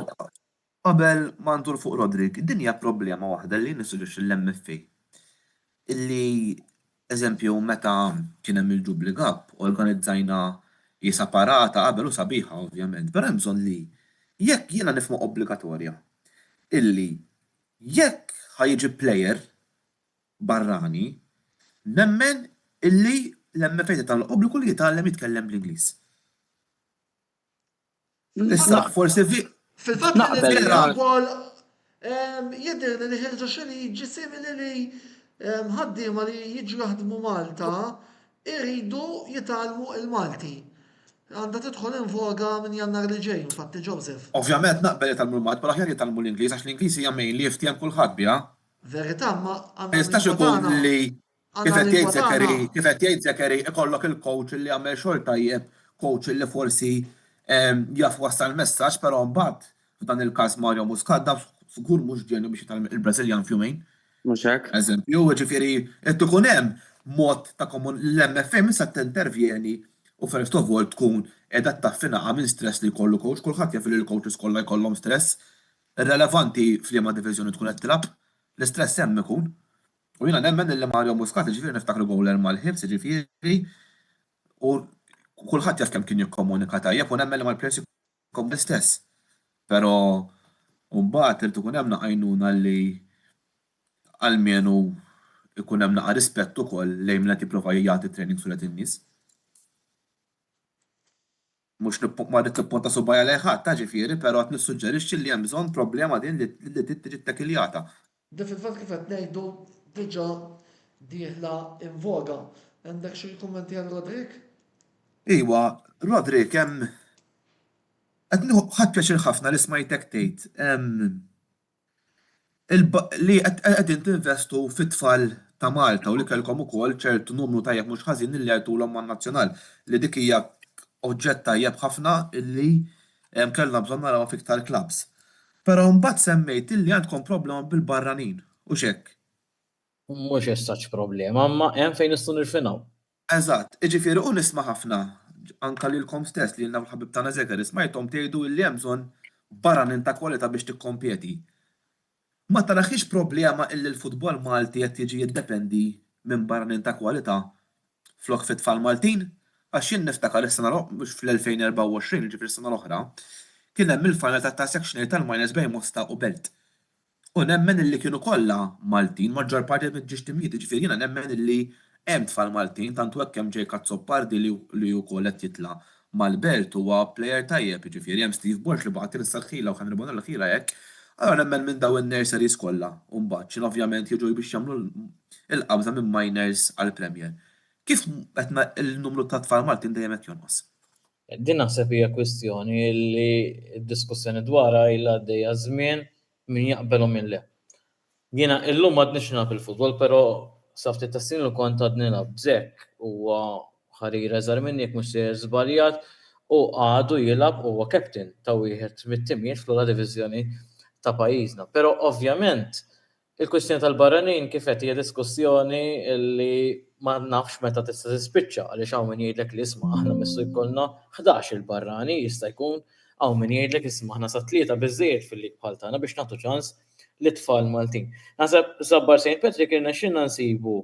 qabel ma ndur fuq Rodrik, dinja problema waħda li nissuġġix l-MFA. Illi eżempju meta kien hemm il-Jubilee Cup organizzajna separata qabel u sabiħa ovvjament, però hemm bżonn li jekk jiena nifhmu obbligatorja illi jekk ħajġi plejer barrani nemmen illi l-MFA tagħmel obbligu li jitgħallem jitkellem bl-Ingliż. Issa forsi Fil-fatt li l-futbol jidher li ħirġa xili jiġi simili li ħaddiema li jiġu jaħdmu Malta iridu jitalmu il-Malti. Għandha tidħol invoga minn Jannar li ġej, infatti Joseph. Ovvjament naqbel jitalmu l-Malti, però aħjar jitalmu l-Ingliż għax l-Ingliż hija mejn li jiftiem kulħadd biha. Verità, ma Ma jistax ikun li kif qed jgħid Zekeri ikollok il-coach li għamel xogħol tajjeb, coach li forsi jaf wassal messaġġ, però mbagħad f'dan il-każ Mario Muscat da żgur mhux ġenju biex jitalmu il-Brażiljan f'jumejn. Mhux hekk. Eżempju, ġifieri qed ikun hemm mod ta' l-MFA issa tintervjeni u first of all tkun qiegħda taffinaqa minn stress li jkollu coach, kulħadd jaf li l-coaches kollha jkollhom stress. Irrelevanti f'liema diviżjoni tkun qed tilab, l-istress hemm ikun. U jiena nemmen li Mario Muscat ġifieri niftakru bowler mal-ħibs ġifieri u kulħadd jaf kemm kien jikkomunika tajjeb u nemmen li mal-players jkun l-istess. Però mbagħad irid ikun hemm naqajnuna li għalmenu ikun hemm naqa' rispett ukoll lejn min qed jipprova jagħti training sulet in-nies. Mhux ma rrid tipponta subajja lejn ħadd ta' ġifieri, però qed nissuġġerixxi li hemm bżonn problema din li tiġi ttekiljata. Da fil-fatt kif qed ngħidu diġà dieħla invoga. Għandek xi kummenti għal Rodrik? Iwa, Rodrik, ħadd pjaċir ħafna li smajtek tgħid. Li qegħdin tinvestu fit-tfal ta' Malta u li kellkom ukoll ċertu numru tajjeb mhux ħażin li għedulhom man-nazzjonal li dik hija oġġett tajjeb ħafna illi kellna bżonn narawha fiktar klabs. Però mbagħad semmejt illi għandkom problema bil-barranin u x'hekk. Mhux jessax problema, imma hemm fejn nistgħu nirfinaw. Eżatt, jiġifieri u nisma' ħafna anke lilkom stess li l ħabib tagħna Zeker smajthom tgħidu li hemm bżonn barranin ta' kwalità biex tikkompjeti. Ma taraħiex problema illi l-futbol Malti qed jiġi jiddependi minn barranin ta' kwalità flok fit-tfal Maltin? Għax jien niftakar is-sena mhux fl-2024, ġifieri s-sena l-oħra, kien hemm il-final ta' section tal-minors bejn Mosta u Belt. U nemmen illi kienu kollha Maltin, maġġor parti mill-ġixtimijiet, ġifieri jiena nemmen illi hemm tfal Maltin, tantu hekk hemm Ġej Kazzopardi li wkoll qed jitla' mal-Belt huwa plejer tajjeb, ġifieri hemm Steve Borsch li bagħat is-sarħila u ħan Bonella ħira hekk. Allora nemmen minn daw in-nurseries kollha u mbagħad x'in ovvjament jiġu biex jagħmlu l-qabża minn minors għall Premier. Kif qed il-numru ta' tfal Maltin dejjem qed jonqos? Din naħseb hija kwistjoni li d-diskussjoni dwarha ilha għaddejja żmien min jaqbel u min le. Jiena illum għad nixna fil-futbol, però safti tassin li kont għad nilgħab bżekk huwa ħarir eżar minn jekk mhux se żbaljat u għadu jilgħab huwa captain ta' wieħed mit-timijiet fl-ewwel diviżjoni ta' pajjiżna. Però ovvjament il-kwistjoni tal-barranin kif qed hija diskussjoni li ma nafx meta tista' tispiċċa għaliex hawn min jgħidlek li isma' aħna missu jkollna 11 il-barrani jista' jkun hawn min jgħidlek isma' aħna sa tlieta biżżejjed fil-lig bħal tagħna biex nagħtu ċans lit-tfal Maltin. Naħseb Żabbar St. Patrick irnexxinna nsibu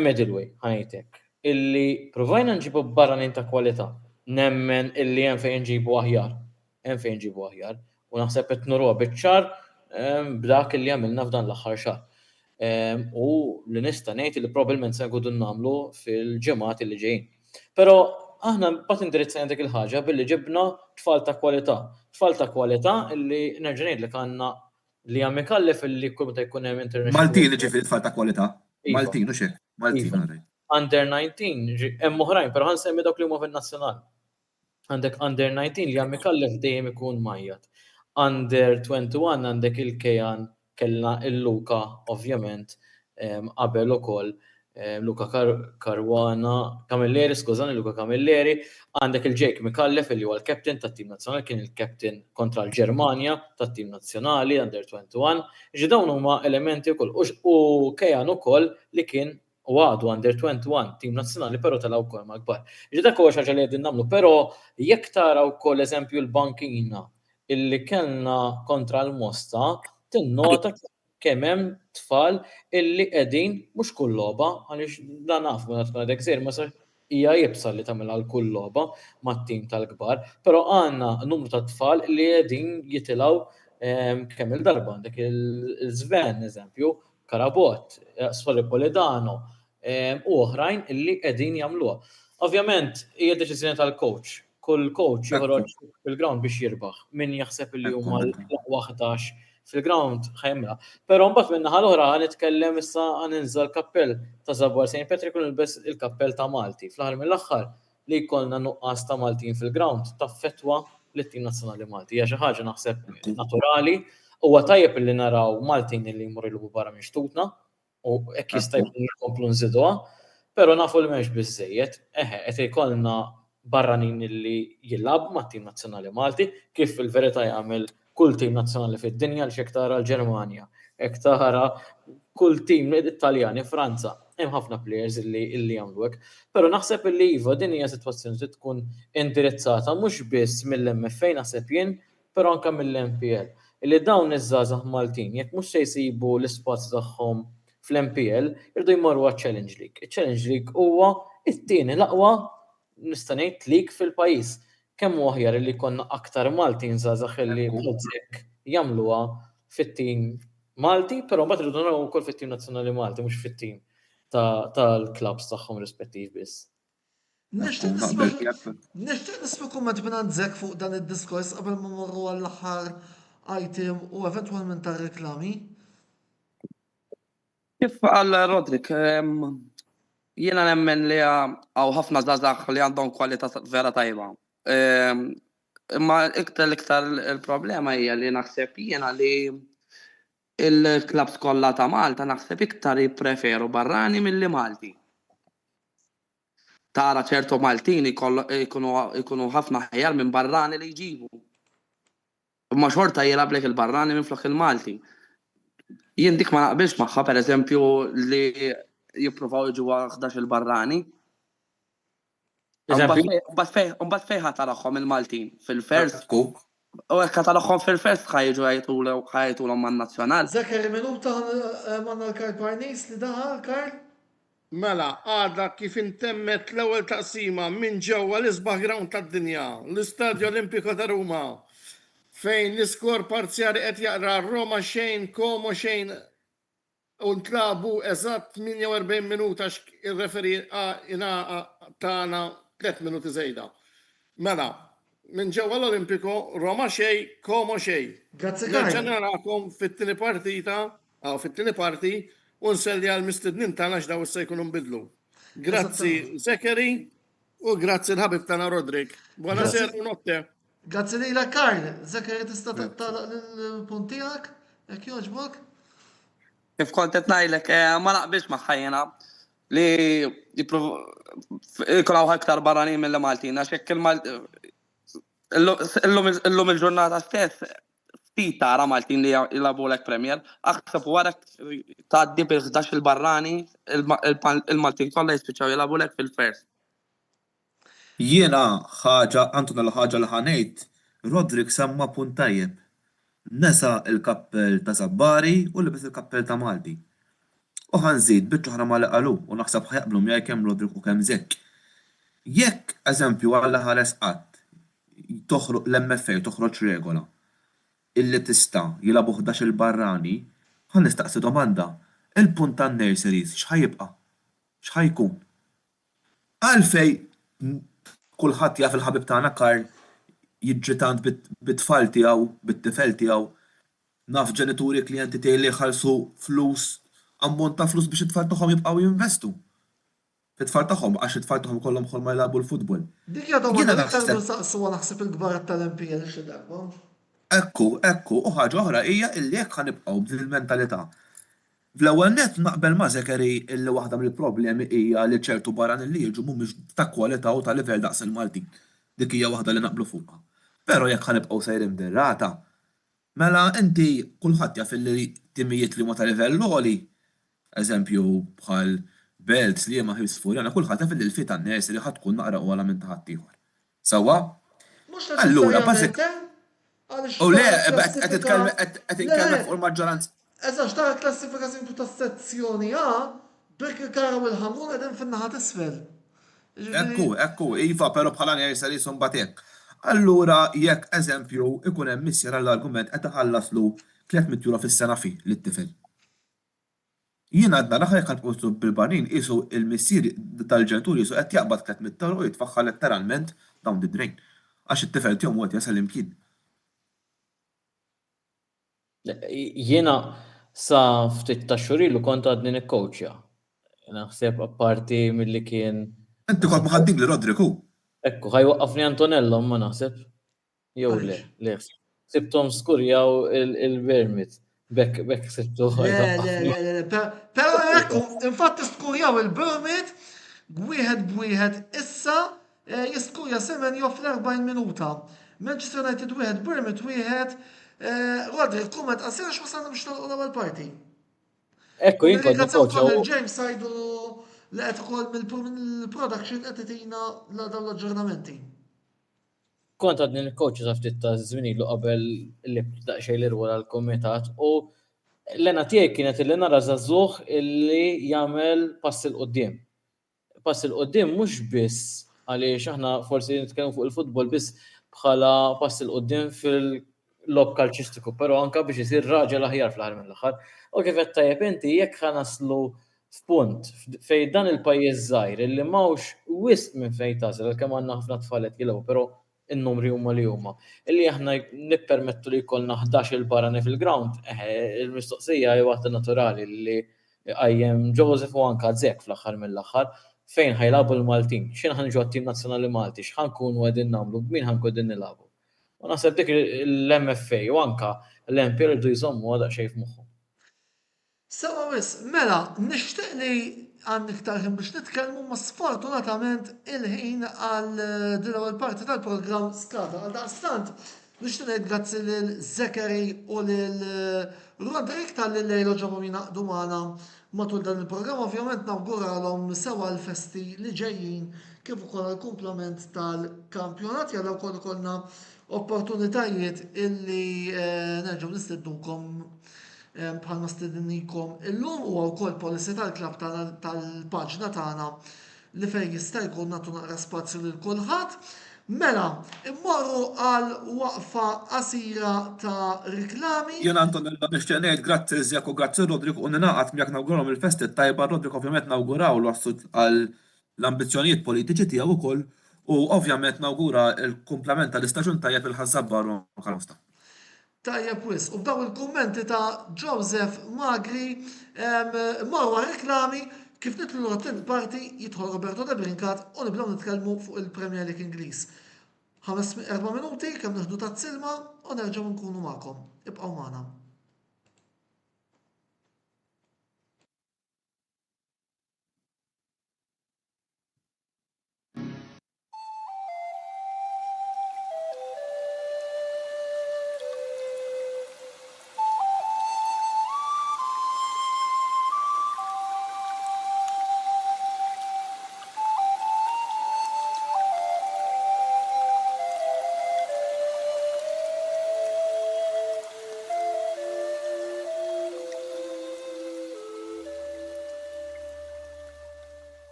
middle way ħanejtek illi provajna nġibu barranin ta' kwalità. Nemmen illi hemm fejn nġibu aħjar. Hemm fejn nġibu aħjar. U naħseb qed nurruha biċ-ċar b'dak li għamilna f'dan l-aħħar xahar. U li nista' ngħid li probabbilment se nkunu nagħmlu fil-ġimgħat li ġejjin. Però aħna mbagħad indirizzajna dik il-ħaġa billi ġibna tfal ta' kwalità. Tfal ta' kwalità illi nerġa' ngħidlek għandna li hemm ikallef illi kull meta jkun hemm international. Maltin ġifieri tfal ta' kwalità. Maltin u x'hekk. Maltin. Under 19 hemm oħrajn, però ħansemmi dawk li huma fin-nazzjonal. Għandek under 19 li hemm ikallef dejjem ikun majjad. Under 21 għandek il-Kejan kellna il-Luka ovvjament qabel ukoll Luka Karwana Camilleri, skużani Luka Camilleri, għandek il-Jake Mikallef li huwa l-captain tat-tim nazzjonali, kien il-captain kontra l-Ġermanja tat-tim nazzjonali under 21. Ġi dawn huma elementi wkoll u Kejan ukoll li kien u għadu under 21 tim nazzjonali però tela wkoll ma' kbar. Ġi dak huwa xi ħaġa li qegħdin nagħmlu, però jekk taraw ukoll eżempju l-Bankina illi kellna kontra l-Mosta, tinnota kemm hemm tfal illi qegħdin mhux kull logħba għaliex dan nafu meta tkun għadek żgħir ma sar hija jibsa li tagħmilha l kull logħba mat-tim tal-kbar, però għandna numru ta' tfal li qegħdin jitilgħu kemm il-darba għandek il-Sven eżempju, Karabot, Sfoli Polidano u oħrajn illi qegħdin jagħmluha. Ovvjament hija deċiżjoni tal-coach. Kull coach joħroġ fil-ground biex jirbaħ. Min jaħseb li huma l-aqwa 11 fil-ground ħajmla. Però mbagħad minn naħa l-oħra nitkellem issa ninżel l-kappell ta' Żabbar St. Patrick u nilbes il-kappell ta' Malti. Fl-aħħar mill-aħħar li jkollna nuqqas ta' Maltin fil-ground taffettwa lit-tim nazzjonali Malti. Hija xi ħaġa naħseb naturali huwa tajjeb li naraw Maltin li jmorru jilbu barra minn xtutna u hekk jista' jkun jkomplu nżiduha, però nafu li m'hemmx biżżejjed. Qed ikollna barranin li jilab ma' tim nazzjonali Malti, kif fil-verità jagħmel kull tim nazzjonali fid-dinja li xek tara l-Ġermanja, hekk tara kull tim Italjani, Franza, hemm ħafna players li jagħmlu hekk. Però naħseb li iva din hija sitwazzjoni li tkun indirizzata mhux biss mill-MFA naħseb jien, però anke mill-MPL. Illi dawn iż-żgħażagħ Maltin jekk mhux se jsibu l-ispazz tagħhom fl-MPL, irdu jmorru għaċ-Challenge League. Il-Challenge League huwa it-tieni l-aqwa nista' ngħid lig fil-pajjiż. Kemm aħjar li jkollna aktar Maltin żgħażagħ li bħalek jagħmluha fit-tim Malti, però mbagħad irridu naraw ukoll fit-tim nazzjonali Malti mhux fit-tim tal-klabs tagħhom rispettiv biss. Nixtieq nisma' kumment minn għandek fuq dan id-diskors qabel ma mmorru għall-aħħar item u eventwalment tar-reklami. Kif għal Rodrik, jiena nemmen li għaw ħafna zazax li għandhom kwalità vera tajba. Imma iktar il-problema hija li naħseb jiena li il-klabs kollha ta' Malta naħseb iktar jippreferu barrani milli Malti. Tara ċertu Maltini ikunu ħafna ħjar minn barrani li jġibu. Imma xorta jilablek il-barrani minn flok il-Malti. Jien dik ma naqbilx magħha pereżempju li jippruvaw jiġu 11 il-barrani. Mbagħad fejn tarahom il-Maltin fil-first. U hekk tarahom fil-first ħajġu ħajtulhom man-nazzjonal. Zakari minuta manna l-Karl Parnis li daħal Karl? Mela, għadha kif intemmet l-ewwel taqsima minn ġewwa l-isbaħ ground tad-dinja, l-Istadju Olimpiku ta' Ruma, fejn l-iskor parzjali qed jaqra Roma xejn, Como xejn, u ntlabu eżatt 48 minuta il-referi tagħna 3 minuti żejda. Mela, minn ġewwa l-Olimpiku, Roma xejn, Como xejn. Grazzi Karl. Ġenerakom fit-tieni partita, fit-tieni parti, u nselli għal-mistednin tagħna x'daw issa jkunu nbidlu. Grazzi Zekeri u grazzi l-ħabib tagħna Rodrik. Buonasera u notte. Grazzi lilek Karl. Zakari tista' tagħlaq lill-punt tiegħek? Jekk jogħġbok? Kif kont qed ngħidlek ma naqbilx magħha jiena li jkunu aktar barranin mill-Maltin għax hekk illum il-ġurnata stess ftit tara Maltin li jilagħbulek Premier, aħseb wara tgħaddi bil-11 il-barrani il-Maltin kollha jispiċċaw jilagħbulek fil-first. Jiena Anton l-ħaġa li ħanejt, Rodrik semma punt tajjeb. Nesa il-kappell ta' Zabbari u libes il-kappell ta' Malti. U ħanżid biċ-ċoħra ma li qalu u naħseb ħajqblu miegħi kemm Rodrik u kemm Zekk. Jekk eżempju għalla ħares qatt toħroġ l-MFA toħroġ regola illi tista' jilagħbu 11 il-barrani, ħan nistaqsi domanda. Il-punt tan-nurseries x'ħajibqa'? X'ħajkun? Għalfej kulħadd jaf il-ħabib tagħna Karl jiġġitant bit-tfal tiegħu, bit-tifel tiegħu, naf ġenituri klijenti tiegħi li jħallsu flus, ammont ta' flus biex it-tfal tagħhom jibqgħu jinvestu. Fit-tfal tagħhom għax it-tfal tagħhom kollhom ħolma jlagħbu l-futbol. Dik hija domanda iktar nsaqsuha naħseb il-kbar tal-Olimpija li xi darba. Ekku, u ħaġa oħra hija illi jekk ħanibqgħu b'dil-mentalità. Fl-ewwel nett naqbel ma' Zekeri illi waħda mill-problemi hija li ċertu barran li jiġu mhumiex ta' kwalità u ta' livell daqs il-Maltin. Dik hija waħda li naqblu fuqha. Però jekk ħanibqgħu sejrin b'dir-rata, mela inti kulħadd jaf illi timijiet li huma ta' livell għoli, eżempju bħal Belts li ma ħisfurjana, kulħadd jaf illi l-fit tan-nies li ħadd tkun naqra wara minn taħat ieħor. Sewwa? Allura bażik. U le, qed titkellem fuq il-maġġoranza. Eżax tara klassifikazzjoni ta' sezzjoni A, Birkir Kara u l-Ħamun qegħdin fin-naħa t'isfel. Ekku, iva, però bħala nejser jisom batek. Allura, jekk eżempju ikun hemm missier għall-argument qed iħallaslu 300 euro fis-sena fi lit-tifel. Jien għadna naħa jekk ħanqostu bil-banin qisu il-missier tal-ġenitur qisu qed jaqbad 300 euro u jitfaħħal letteralment dawn id-drejn. Għax it-tifel tiegħu mod jasal imkien. Jiena sa ftit ta' xurilu kont għadni nikkoċja. Naħseb apparti milli kien. Inti kont maħaddik li Rodriku. Ekku, ħajwaqqafni Antonello ma naħseb. Jew le. Sibtom skurjaw il-Bermit. Bekk sibtu Le. Però ekku, infatti skurjaw il-Bermit b'wieħed issa jiskurja semen joffri 40 minuta. Manchester United wieħed Bermit wieħed Rodri, kumment, għasira x'wasalna biex tal-qola għal-parti. Ekku, jinkod nikkoċja. James sajdu li qed ukoll mill-production qed itina dawn l-aġġornamenti. Kont għadni nikkoċja sa ftit ta' żminilu qabel li daqsxejn l-irwol għall-kumitat u l-lena tiegħi kienet illi nara żagħżugħ illi jagħmel pass il qudiem. Pass il qudiem mhux biss għaliex aħna forsi nitkellmu fuq il-futbol biss bħala pass il qudiem fil-lob kalċistiku, però anke biex isir raġel aħjar fl-aħħar mill-aħħar. U kif qed tajjeb inti jekk ħanaslu f'punt fejn dan il-pajjiż żgħir illi m'hawnx wisq minn fejn tażel kemm għandna ħafna tfalet jilgħu, però in-numri huma li huma. Illi aħna nippermettu li jkollna 11 barrani fil-ground, il-mistoqsija hija waħda naturali li Għajjem Joseph u anka Zek fl-aħħar mill-aħħar fejn ħajlabu l-Maltin, x'in ħanġu għat-tim nazzjonali Malti, x'ħankunu għedin nagħmlu, b'min ħankun qegħdin nilagħbu. U naħseb dik l-MFA u anka l-MP rridu jżommu għadha xejn f'moħħhom. Sewa wis, mela, nixtieq li għandek iktar ħin biex nitkellmu ma sfortunatament il-ħin għal din l-ewwel parti tal-programm skada. Għal daqstant nixtieq ngħid grazzi lil Zekeri u lil Rodrik tal-li lejlu ġabu jinaqdu magħna matul dan il-programm. Ovvjament nawguralhom sewa l-festi li ġejjin kif ukoll il-kumplament tal-kampjonat jalla wkoll ikollna opportunitajiet illi nerġgħu nistednukom bħalma stedinnikom illum u wkoll policy tal-klab tal-paġna tagħna li fejn jista' jkun nagħtu naqra spazju lil kulħadd. Mela, immorru għal waqfa qasira ta' riklami. Jien Antonella nixtieq ngħid grazzi Żjak u grazzi Rodrik u ninaqat miegħek nawgurahom il-festi tajba. Rodrik ovvjament nawguraw għal l-ambizzjonijiet politiċi tiegħu wkoll u ovvjament nawgura l-kumplament tal-istaġun tajjeb il-ħażabbar u ħalusta. Tajjeb wis, u b'daw il-kummenti ta' Joseph Magri marwa reklami kif nitlu l-għattin parti jidħol Roberto De Brincat u nibdew nitkellmu fuq il-Premier League Ingliż. 4 minuti kemm nieħdu tazz-silma u nerġgħu nkunu magħkom. Ibqgħu magħna.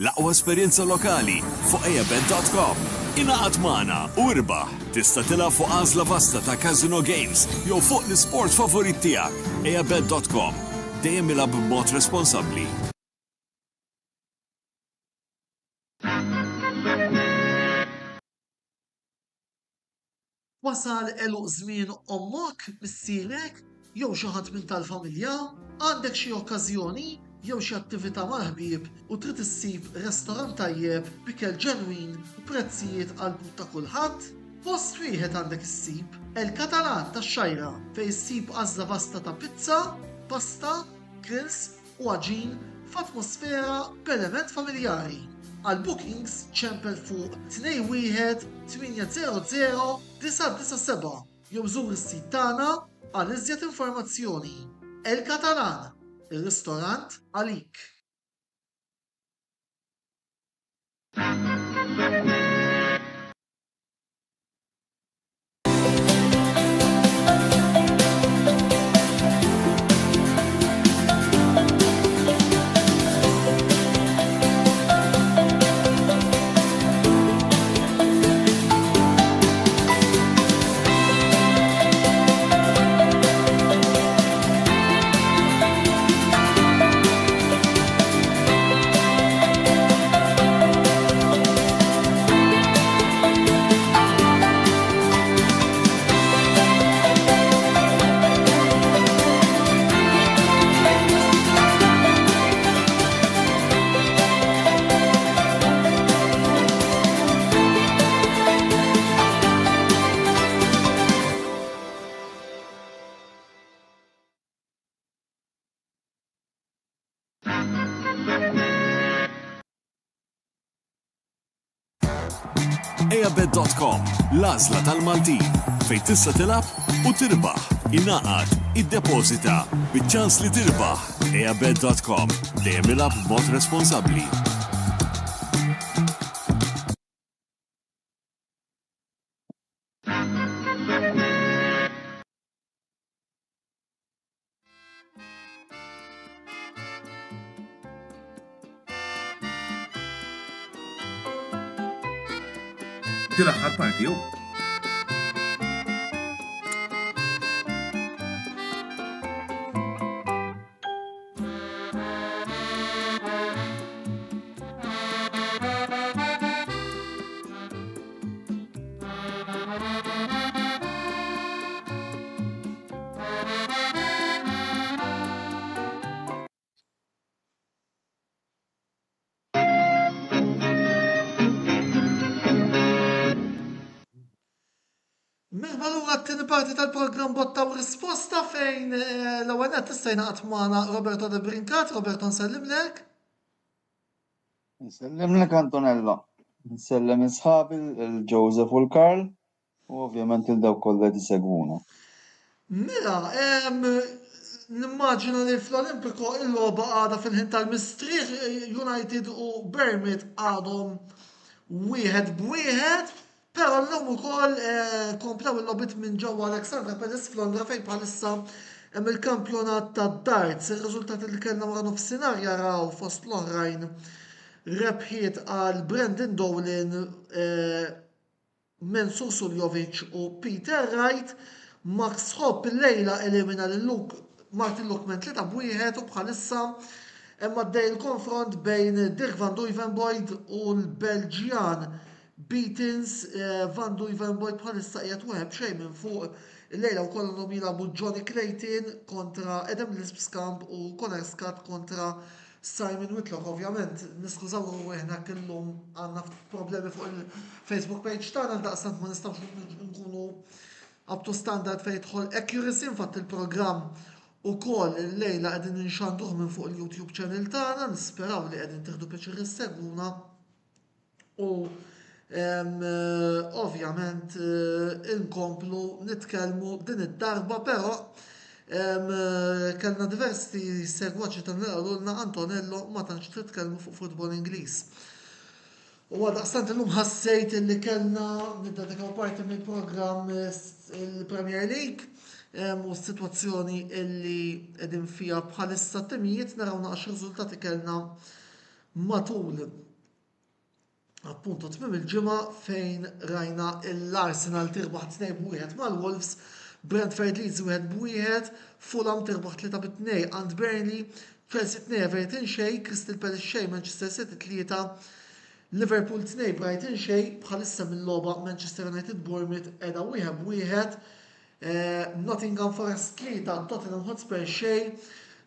L-aqwa esperjenza lokali fuq eabet.com. Inaqat magħna u irbaħ. Tista' tilgħab fuq għażla vasta ta' Casino Games jew fuq l-isport favorit tiegħek. eabet.com. Dejjem ilgħab b'mod responsabbli. Wasal eluq żmien ommok, missierek, jew xi ħadd minn tal-familja, għandek xi okkażjoni jew xi attività mal-ħbieb u trid issib restorant tajjeb bikel ġenwin u prezzijiet qalbut ta' kulħadd, post wieħed għandek issib El-Katalan tax-Xajra fejn issib għażla vasta ta' pizza, pasta, grills u aġin f'atmosfera b'element familjari. Għal bookings ċempel fuq 21 800 997 jew żur is-sit tagħna għal iżjed informazzjoni. El-Katalan, il-ristorant għalik. eabet.com. L-għażla tal-Maltin fejn tista' tilab u tirbaħ, ingħaqad, iddepożita, biċ-ċans li tirbaħ. eabet.com. Dejjem ilab b'mod responsabbli. Tiraħħal parti jew? allura t-tieni parti tal-programm botta u risposta fejn l-ewwel qed tista' jingħaqad magħna Roberto De Brincat. Roberto, nsellimlek. Nsellimlek Antonella. Nsellem isħabi il-Joseph u l-Karl u ovvjament il-daw kollha tisegwuna. Mela, nimmaġina li fl-Olimpico il-logħba għadha fil-ħin tal-mistrieħ United u Bournemouth għadhom 1-1, però llum ukoll komplew il-logħbiet minn ġewwa Alexandra Palace f'Londra fejn bħalissa hemm il-kampjonat tad-darts. Ir-riżultati li kellna wara nofsinhar jaraw fost l-oħrajn rebħiet għal Brendan Dowling, Mensur Suljovic u Peter Wright. Max Hopp il-lejla elimina Martin Lukman 3-1 u bħalissa hemm għaddej il-konfront bejn Dirk van Duijvenbode u l-Belġjan Beatins. Van Duijvenbode bħalissa qiegħed weħeb xejn minn fuq. Il-lejla wkoll għandhom jilagħbu Johnny Clayton kontra Adam Lipscomb u Conor Scott kontra Simon Whitlock. Ovvjament niskużaw ruħna kellhom għandna problemi fuq il-Facebook page tagħna daqstant ma nistgħux nkunu up to standard fejn jidħol accuracy. Infatt il-programm ukoll il-lejla qegħdin inxanduh minn fuq il-YouTube channel tagħna, nisperaw li qegħdin tieħdu pjaċir issegwuna u ovvjament inkomplu nitkellmu din id-darba, però kellna diversi segwaċi tal-għalulna Antonello ma tantx titkellmu fuq futbol Ingliż. U għadaqstant l-lum ħassejt li kellna niddedikaw parti mill-programm il-Premier League u s-situazzjoni illi qegħdin fiha bħalissa timijiet naraw naqx riżultati kellna matul appunto tmiem il-ġimgħa fejn rajna l-Arsenal tirbaħ 2-1 mal-Wolves, Brentford Leeds 1-1, Fulham tirbaħ 3-2 għand Burnley, Chelsea 2 Everton xejn, Crystal Palace xejn, Manchester City 3, Liverpool 2 Brighton xejn. Bħalissa mill-logħba Manchester United Bournemouth qiegħda 1-1, Nottingham Forest 3 Tottenham Hotspur xejn,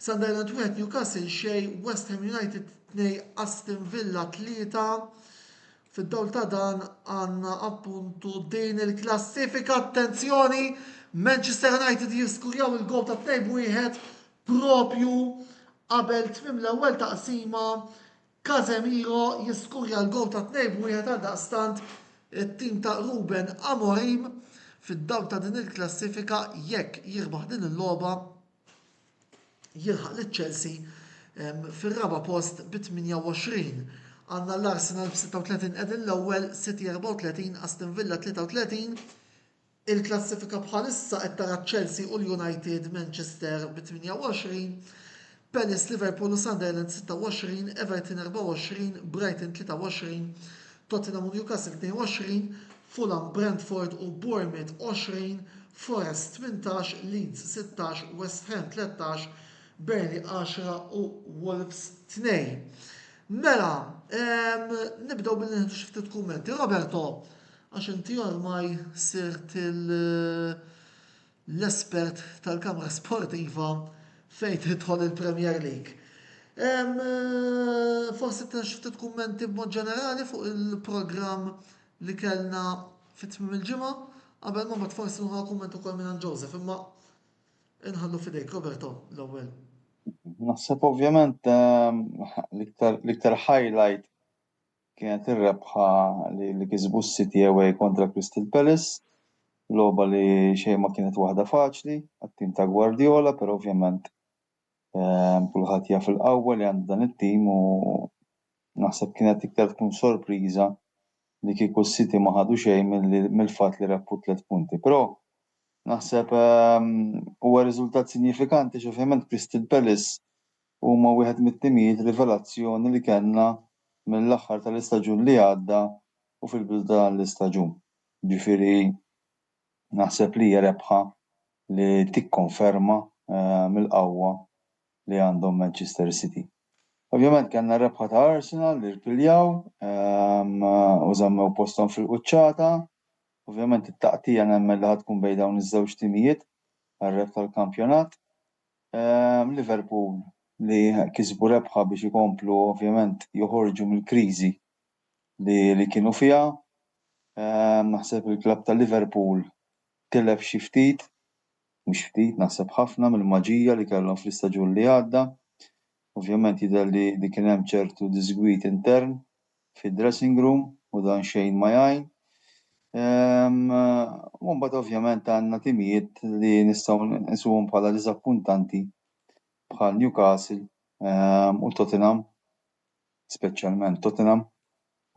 Sunderland 1 Newcastle xejn, West Ham United 2 Aston Villa 3. Fid-dawl ta' dan għandna appuntu din il-klassifika. Attenzjoni, Manchester United jiskurjaw il-gol ta' 2-1 propju qabel tmiem l-ewwel taqsima. Casemiro jiskurja l-gol ta' 2-1 għal daqstant it-tim ta' Ruben Amorim fid-dawl ta' din il-klassifika jekk jirbaħ din il-logħba jilħaq liċ-Chelsea fir-raba' post b'28. Għandna l-Arsenal b'36 qegħdin l-ewwel, City 34, Aston Villa 33. Il-klassifika bħalissa qed tara Chelsea u l-United Manchester b'28. Palace, Liverpool u Sunderland 26, Everton 24, Brighton 23, Tottenham u Newcastle 22, Fulham, Brentford u Bournemouth 20, Forest 18, Leeds 16, West Ham 13, Burnley 10 u Wolves 2. Mela, nibdew bil-nieħdu xi ftit kummenti. Roberto, għax inti ormai sirt l-espert tal-kamra sportiva fejn tidħol il-Premier League. Forsi xi ftit kummenti b'mod ġenerali fuq il-programm li kellna fit-tmiem il-ġimgħa, qabel ma forsi nuħa kumment ukoll minn Joseph, imma inħallu fidejk Roberto l-ewwel. Naħseb ovvjament l-iktar highlight kienet ir-rebħa li kisbu s-City away kontra Crystal Palace, logħba li xejn ma kienet waħda faċli għat-tim ta' Guardiola, però ovvjament kulħadd jaf il-qawwa li għandu dan it-tim u naħseb kienet iktar tkun sorpriża li kieku s-City ma ħadu xejn mill-fatt li rebħu 3 punti. Però naħseb huwa riżultat sinifikanti x'ovvjament Crystal Palace huma wieħed mit-timijiet rivelazzjoni li kellna mill-aħħar tal-istaġun li għadda u fil-bidu l-istaġun. Ġifieri naħseb li hija rebħa li tikkonferma mill-qawwa li għandhom Manchester City. Ovvjament kellna rebħa ta' Arsenal li rpiljaw u żammew posthom fil-quċċata. Ovvjament it-taqtija nemmen li ħadkun bejn dawn iż-żewġ timijiet għar-reb tal-kampjonat. Liverpool li kisbu rebħa biex ikomplu ovvjament joħorġu mill-kriżi li kienu fiha. Naħseb il-klabb ta' Liverpool tilef xi ftit, mhux ftit naħseb ħafna mill-maġija li kellhom fl-istaġun li għadda. Ovvjament jidher li kien hemm ċertu disgwit intern fid-dressing room u dan xejn ma jgħin. U mbagħad ovvjament għandna timijiet li nistgħu nqisuhom bħala diżappuntanti bħal Newcastle u Tottenham, speċjalment Tottenham.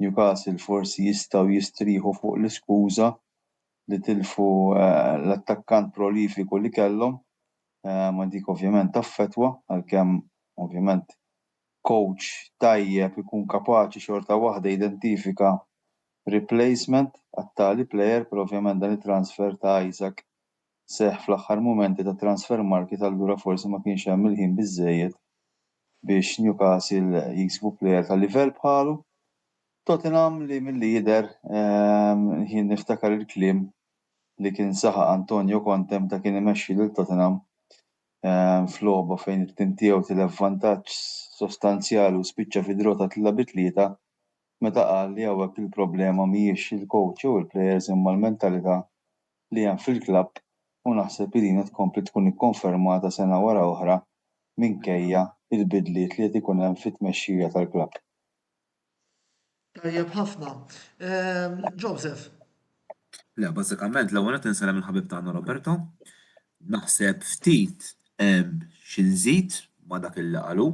Newcastle forsi jistgħu jistrieħu fuq l-iskuża li tilfu l-attakkant prolifiku li kellhom, ma dik ovvjament taffetwa għalkemm ovvjament coach tajjeb ikun kapaċi xorta waħda jidentifika replacement għat-tali plejer, però ovvjament dan it-transfer ta' Isaac seħħ fl-aħħar mumenti ta' transfer market allura forsi ma kienx hemm il-ħin biżżejjed biex Newcastle jiksbu plejer ta' livell bħalu. Tottenham li milli jidher jien niftakar il-kliem li kien saħaq Antonio Conte meta kien imexxi lil Tottenham f'logħba fejn it-tim tiegħu tilef vantaġġ sostanzjali u spiċċa fid-drota tlieta meta qal li hawnhekk il-problema mhijiex il-coach jew il-plejers imma l-mentalità li hemm fil-klabb u naħseb li din tkompli tkun ikkonfermata sena wara oħra minkejja il-bidliet li qed ikun hemm fit-tmexxija tal-klabb. Tajjeb ħafna. Joseph. Le, bażikament l-ewwel qed insellem il-ħabib tagħna Roberto. Naħseb ftit xi nżid ma' dak il qalu.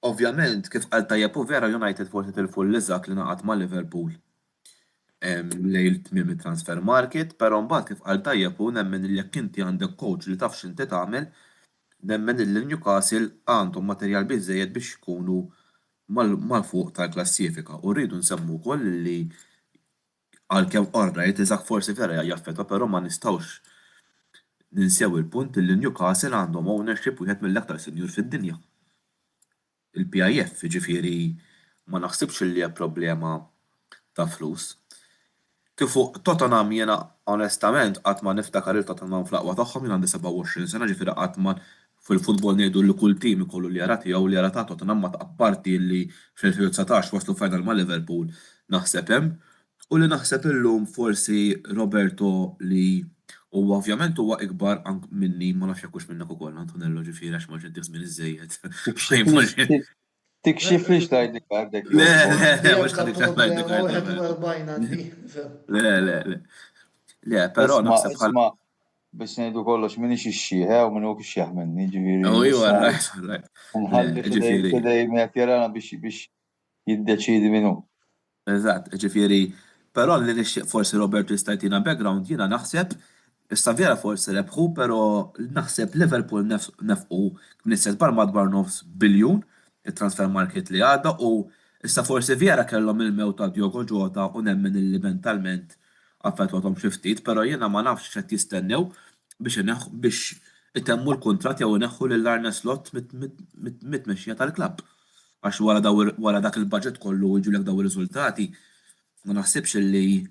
Ovvjament kif qal tajjeb u vera United forsi tilfu l-Isaac li naqgħad ma' Liverpool lejl tmiem it-transfer market, però mbagħad kif qal tajjeb u nemmen li jekk inti għandek coach li taf x'inti tagħmel, nemmen li Newcastle għandhom materjal biżżejjed biex ikunu mal-fuq tal-klassifika u rridu nsemmu wkoll li għalkemm orrajt Isaac forsi vera jaffettwa, però ma nistgħux ninsew il-punt li Newcastle għandhom ownership wieħed mill-aktar sinjur fid-dinja. Il-PIF ġifieri ma naħsibx li hija problema ta' flus. Kif fuq Tottenham jiena onestament qatt ma niftakar il-Tottenham fl-aqwa tagħhom jien għandi 27 sena ġifieri qatt ma fil-futbol ngħidu li kull tim ikollu li jara tiegħu li jara ta' Tottenham ma taqparti li fil-2019 waslu final ma' Liverpool naħseb hemm u li naħseb illum forsi Roberto li huwa ovvjament huwa ikbar minni ma nafx jekkux minnek ukoll Antonello ġifieri għax ma ġentix żmien iżejjed. Tikxif li xtajdlek għandek. Le, mhux ħadik xaħbajdlek Le, però naħseb Isma' biex ngħidu kollox minix ix-xieħ u minn hu ix-xieħ minni ġifieri. right. Nħalli fidej qed jarana biex jiddeċiedi min hu. Eżatt, ġifieri, però li nixtieq forsi Roberto jista' jtina background jiena naħseb issa vera forsi rebħu, però naħseb Liverpool nefqu knisset madwar nofs biljun it-transfer market li għadda u issa forsi vera kellhom il-mew ta' Diogo Jota u nemmen illi mentalment affettwathom xi ftit, però jiena ma nafx x'qed jistennew biex itemmu l-kuntratt jew ineħħu lil Arne Slot mit-tmexxija tal-klabb. Għax wara dak il-budget kollu jiġulek daw ir-riżultati, ma naħsibx li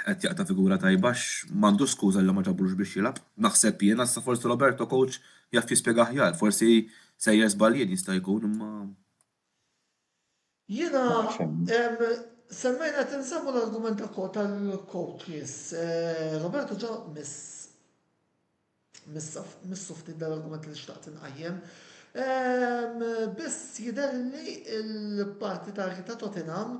qed jaqta' figura tajba m'għandux skuża li ma ġabrux biex jilgħab. Naħseb jiena issa forsi Roberto coach jaf jispjega aħjar, forsi sejjer żbaljien jista' jkun imma. Jiena semmejna tinsemmu l-argument tal-coaches. Roberto ġa missu ftit dal-argument li xtaqt inqajjem. Biss jidher li l-parti ta' Tottenham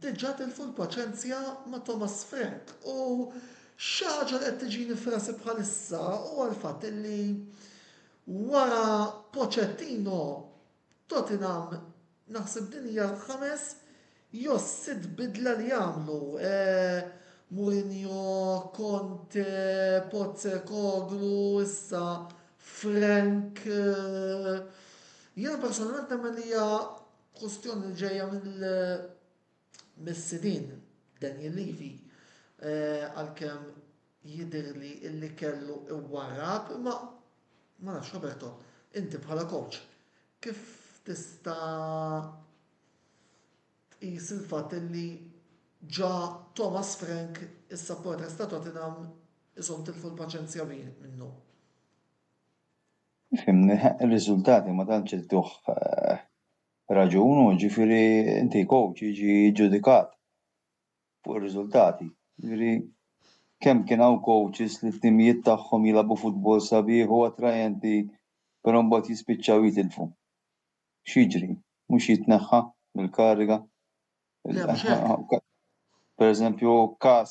diġà tilfu l-paċenzja ma' Thomas Frank u xi ħaġa li qed tiġini f'rasi bħalissa huwa l-fatt li wara Pochettino Tottenham naħseb din hija l-ħames jew sitt bidla li jagħmlu. Mourinho, Conte, Postecoglou, issa Frank. Jiena personalment nemmen li hija kwestjoni li ġejja mis-sidin Daniel Levy għalkemm jidhirli illi kellu iwarrab ma nafx Roberto, inti bħala coach kif tista' tqis il-fatt illi ġa Thomas Frank is-supporters ta' Tottenham ishom tilfu l-paċenzja minnu. Fimni, il-riżultati ma tantx iltuh raġun u ġifieri inti coach jiġi ġudikat fuq ir-riżultati. Ġifieri kemm kien hawn coaches li t-timijiet tagħhom jilagħbu futbol sabiħ u attrajenti però mbagħad jispiċċaw jitilfu. X'jiġri? Mhux jitneħħa mill-kariga. Le, mhux hekk. Pereżempju każ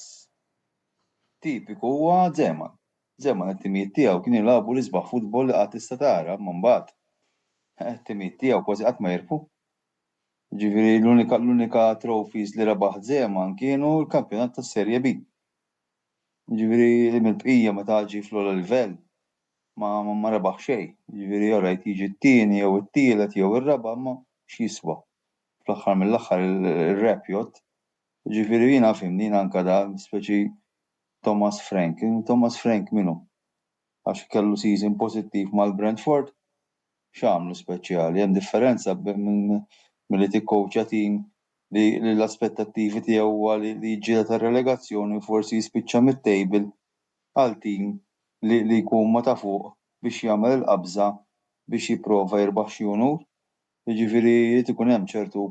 tipiku huwa Zeman. Zeman it-timijiet tiegħu kienu jilagħbu l-isbaħ futbol li qatt tista' tara, imma mbagħad it-timijiet tiegħu kważi qatt ma jirfu. Ġifieri l-unika trophies li rebaħ Zeman kienu l-kampjonat tas-Serje B. Ġifieri mill-bqija meta ġie fl-ogħla livell ma rebaħ xejn. Ġifieri orajt jiġi t-tieni jew it-tielet jew ir-raba' ma x'jiswa. Fl-aħħar mill-aħħar ir-rep jgħod. Ġifieri jiena fimni anke da speċi Thomas Frank. Thomas Frank minnu? Għax kellu season pożittiv mal-Brentford? X'għamlu speċjali? Hemm differenza milli tikkowċja tim li l-aspettattivi tiegħu huwa li jiġġieled tar-relegazzjoni u forsi jispiċċa mit-tejbil għal tim li jkun ma ta' fuq biex jagħmel il-qabża biex jipprova jirbaħ xi unur. Jiġifieri jrid ikun hemm ċertu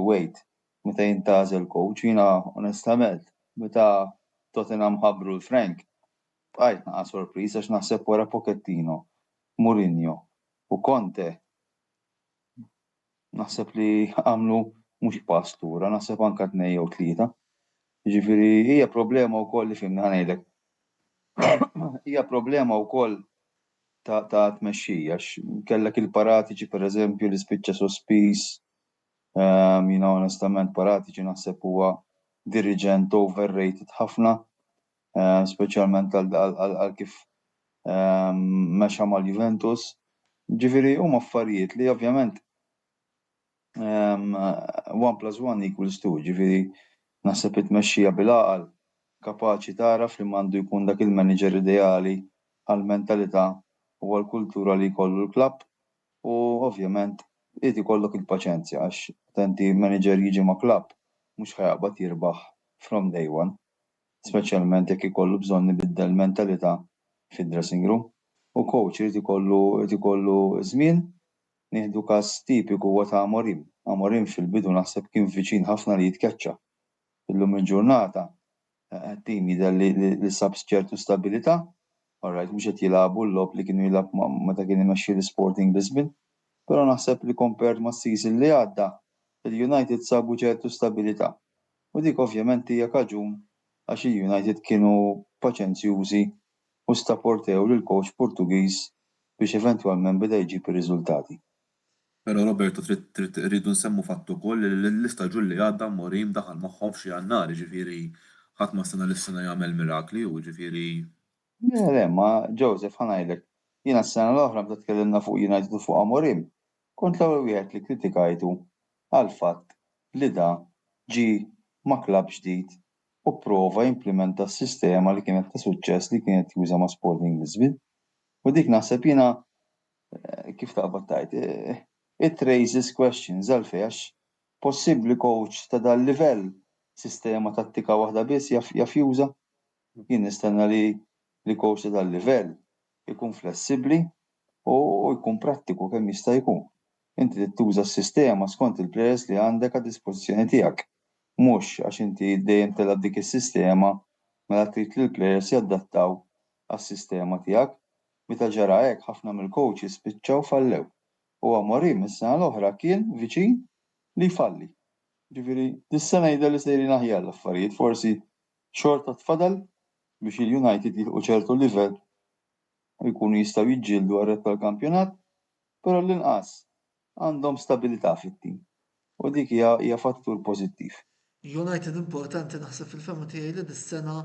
weight meta jintgħażel coach. Jiena onestament meta Tottenham ħabbru l-Frank bqajt naqa' sorpriż għax naħseb wara Pochettino, Mourinho u Conte naħseb li għamlu mhux pass lura, naħseb anke 2 jew 3. Jiġifieri hija problema wkoll li fimni ħanejdlek. Hija problema wkoll ta' tmexxija għax kellek il-Paratici pereżempju li spiċċa sospiż. Jiena onestament Paratici naħseb huwa dirigent overrated ħafna, speċjalment għal kif mexa mal-Juventus. Ġifieri huma affarijiet li ovvjament 1+1=2, ġifieri naħseb it-tmexxija bil-għaqal kapaċi taraf li m'għandu jkun dak il-manager ideali għall-mentalità u għall-kultura li jkollu l-klabb u ovvjament irid ikollok il-paċenzja għax tanti manager jiġi ma' klabb mhux ħajaqbad jirbaħ from day one, speċjalment jekk ikollu bżonn ibiddel mentalità fid-dressing room. U coach irid ikollu żmien. Nieħdu każ tipiku huwa ta' Amorim. Amorim fil-bidu naħseb kien viċin ħafna li jitkeċċa. Illum il-ġurnata tim jidher li sab ċertu stabilità, alright mhux qed jilagħbu l-logħob li kienu jilagħb meta kien imexxi l-Sporting Lisbon, però naħseb li compared mas-season li għadda il-United sabu ċertu stabilità. U dik ovvjament hija kaġun għax il-United kienu paċenzjużi u stapportew lill-coach Portugiż biex eventwalment beda jġib ir-riżultati. Però Roberto rridu nsemmu fatt ukoll li l-istaġun li għadda Amorim daħal magħhom f'xi Jannar, ġifieri ħadd ma sena l-sena jagħmel mirakli u ġifieri. Le, ma Joseph ħanajdlek, jiena s-sena l-oħra meta tkellimna fuq United u fuq Amorim, kont l-ewwel wieħed li kritikajtu għal fatt li da ġie ma' klabb ġdid u prova jimplementa s-sistema li kienet ta' suċċess li kienet juża ma' Sporting Lisbon. U dik naħseb jiena kif taqbad tajt, it raises questions għalfejn għax possibbli coach ta' dal livell sistema tattika waħda biss jaf juża. Jien nistenna li coach ta' dal livell ikun flessibbli u jkun prattiku kemm jista' jkun. Inti trid tuża s-sistema skont il-players li għandek għad dispożizzjoni tiegħek. Mhux għax inti dejjem telab dik is-sistema mela trid li l-players jaddattaw għas-sistema tiegħek. Meta ġara hekk ħafna mill-coaches spiċċaw fallew. U Amorim is-sena l-oħra kien viċin li jfalli. Ġifieri dis-sena jidher li sejrin aħjar l-affarijiet, forsi xorta tfadal biex il-United jilqu ċertu livell u jkunu jistgħu jiġġieldu għar-rett tal-kampjonat, però l-inqas għandhom stabilità fit-tim. U dik hija fattur pożittiv. United importanti naħseb fil-fema tiegħi li dis-sena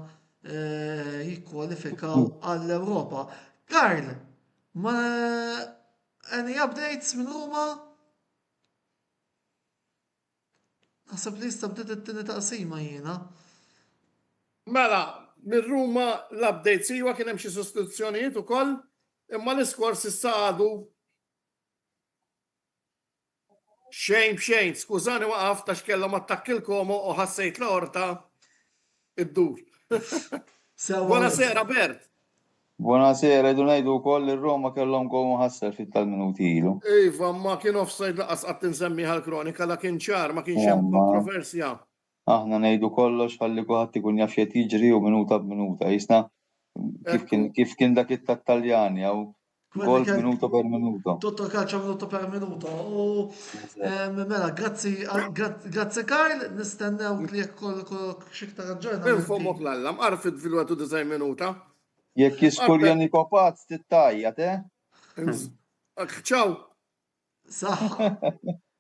jikkwalifikaw għall-Ewropa. Karl, ma any updates minn Ruma? Naħseb li jista' bdiet it-tieni taqsima jiena. Mela, minn Ruma l-updates iwa kien hemm xi sostituzzjonijiet ukoll, imma l-iskors issa għadu xejn b'xejn, skużani waqaf ta' xkellhom attakk il-komo u ħassejt l-orta id-dur. Buonasera Bert. Buonasera, jdu ngħidu wkoll li Roma kellhom komu ħassel fit-tal-minuti ilu. Iva, ma kien offside laqas qatt insemmiha l-kronika la kien ċar, ma kienx hemm kontroversja. aħna ngħidu kollox ħalli kulħadd ikun jaf x'qed jiġri u minuta b'minuta. Jisna kif kien dak it-Taljani jew gol minuto per minuto. Tutto calcio minuto per minuto. U mela, grazzi Kyle, nistennew li jekk kollok xiktar Min aġġornamenti. fomok l-allam, arfid fil-watu 9 minuta. Jekk jiskurjani Kopazz tittajja, te? Ciao.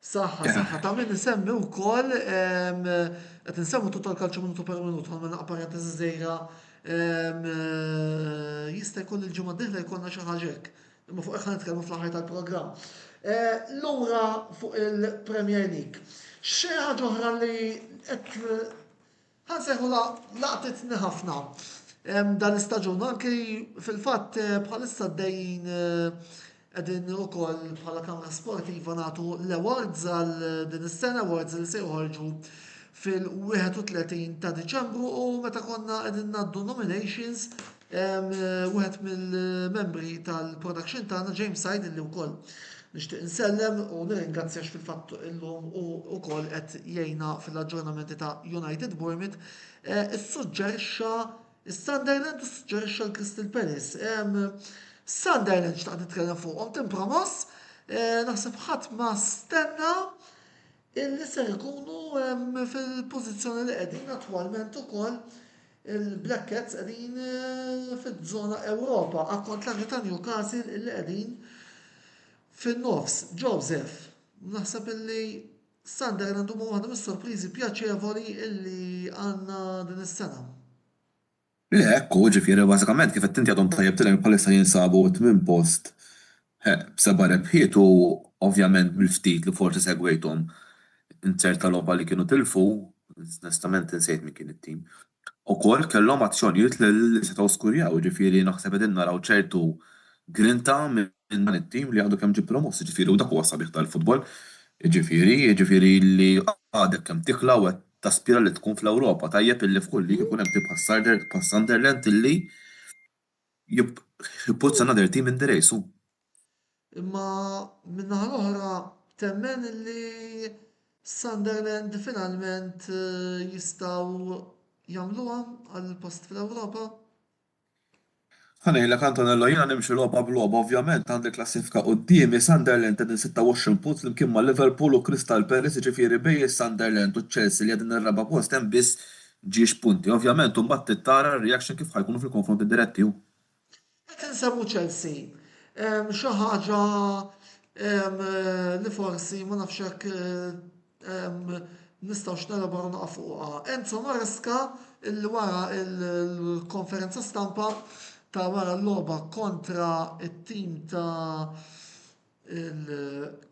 Saħħa, ta' minn nisemmi u koll, għet nsemmu tutto l-kalċu minuto per minuto, għal minn apparentesi zejra, jista' jkun il-ġimgħa d-dieħla jkollna xi ħaġek. Imma fuq iħna nitkellmu fl-aħħar tal-programm. Lura fuq il-Premier League. Xi ħaġa oħra li qed ħansejħu laqtitni ħafna dan l-istaġun, anke fil-fatt bħalissa d-dejjin qegħdin ukoll bħala Kamra Sportiva nagħtu l-awards għal din is-sena, awards li se joħorġu fil-31 ta' Diċembru u meta konna qegħdin ngħaddu nominations wieħed mill-membri tal-production tagħna James Hyde li wkoll nixtieq insellem u nirringrazzjax fil-fatt illum u wkoll qed jgħinna fil-aġġornamenti ta' United Bournemouth issuġġerixxa is-Sunderland u suġġerixxa l-Crystal Palace. Sunderland xtaqt nitkellem fuqhom timpromoss, naħseb ħadd ma stenna illi ser ikunu fil-pożizzjoni li qegħdin attwalment ukoll il-Black Cats qegħdin fiż-żona Ewropa akkontrarju ta' Newcastle illi qegħdin fin-nofs. Joseph, naħseb illi Sunderland huma waħda mis-sorpriżi pjaċevoli illi għandna din is-sena. Le, ekku, ġifieri bażikament kif qed inti għadhom tajjeb tilhem bħalissa jinsabu tmien post b'seba' rebħiet u ovvjament mill-ftit li forsi segwejthom inċerta logħba li kienu tilfu, onestament insejt min kien it-tim. Ukoll kellhom azzjonijiet li setgħu skurjaw, ġifieri naħseb qegħdin naraw ċertu grinta minn dan it-tim li għadu kemm ġie promoss, ġifieri u dak huwa sabiħ tal-futbol. Ġifieri li għadek kemm tikla u qed taspira li tkun fl-Ewropa, tajjeb illi f'kull lig ikun hemm tibqa' Sunderland illi puts another team in the race. Imma minnaħa l-oħra temmen illi Sunderland finalment jistgħu jagħmluha għall-post fl-Ewropa. Ħanejlek Antonello, jiena nimxi logħba b'logħba ovvjament għandi klassifika qudiemi Sunderland qegħdin 26 punt flimkien ma' Liverpool u Crystal Palace, ġifieri bejn Sunderland u Chelsea li qegħdin ir-raba' post hemm biss 10 punti. Ovvjament imbagħad tittara r-reaction kif ħajkunu fil-konfronti diretti hu. Qed insemmu Chelsea. Xi ħaġa li forsi ma nafx hekk nistgħux naraw naqa' fuqha. Enzo Maresca illi wara l-konferenza stampa ta' wara l-logħba kontra it-tim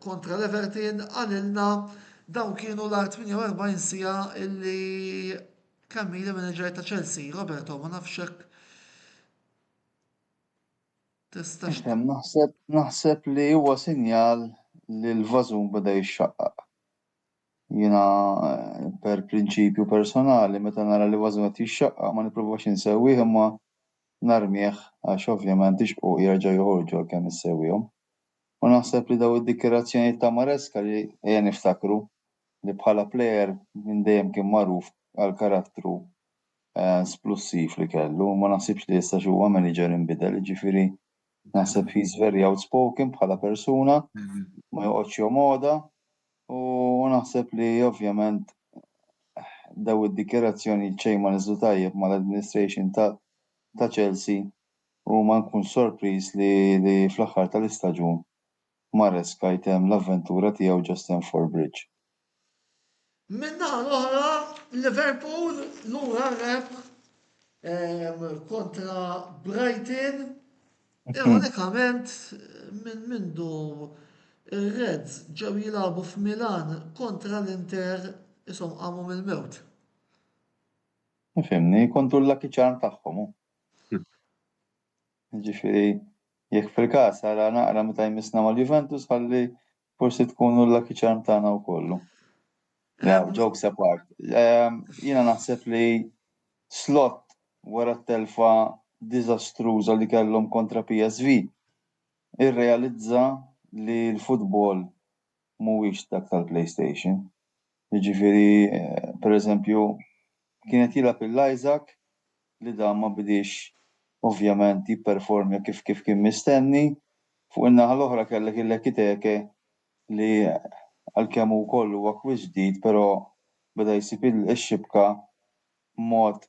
kontra l-Everton għalilna dawn kienu l-48 sija illi kemm ili manager ta' Chelsea. Roberto, ma nafx hekk tistax. Naħseb li huwa sinjal li l-vażun beda jixxaqqaq. Jiena per prinċipju personali meta nara li vażun qed jixxaqqaq ma nippruvax insewwih imma narmieħ għax ovvjament ixqu jerġa' joħorġu kemm issewwihom. U naħseb li daw id-dikjarazzjonijiet ta' Maresca li ejja niftakru li bħala plejer minn dejjem kien magħruf għal karattru splussiv li kellu, ma naħsibx li issa huwa manager inbidel, ġifieri naħseb he's very outspoken bħala persuna, ma joqgħodx jomoda u naħseb li ovvjament daw id-dikjarazzjoni xejn ma niżlu tajjeb mal-administration ta' Chelsea u ma nkun sorpriż li fl-aħħar tal-istaġun Maresca jtemm l-avventura tiegħu ġo Stamford Bridge. Minnaħa l-oħra Liverpool lura rep kontra Brighton ironikament minn mindu ir-Reds ġew jilagħbu f'Milan kontra l-Inter ishom qamu mill-mewt. Fimni, kontu l-lucky charm tagħhom. Ġifieri jekk fil-każ ara naqra meta jmissna mal-Juventus ħalli forsi tkunu l-lucky charm tagħna wkoll. Jokes apart. Jiena naħseb li Slot wara t-telfa diżastruża li kellhom kontra PSV irrealizza li l-futbol mhuwiex dak tal-PlayStation. Jiġifieri, pereżempju, kienet jilgħab il-Isaac li dan ma bidiex ovvjament jipperformja kif kien mistenni. Fuq in-naħa l-oħra kellek il-Ekiteke li għalkemm hu wkoll huwa kwiż ġdid, però beda jsib ix-xibka b'mod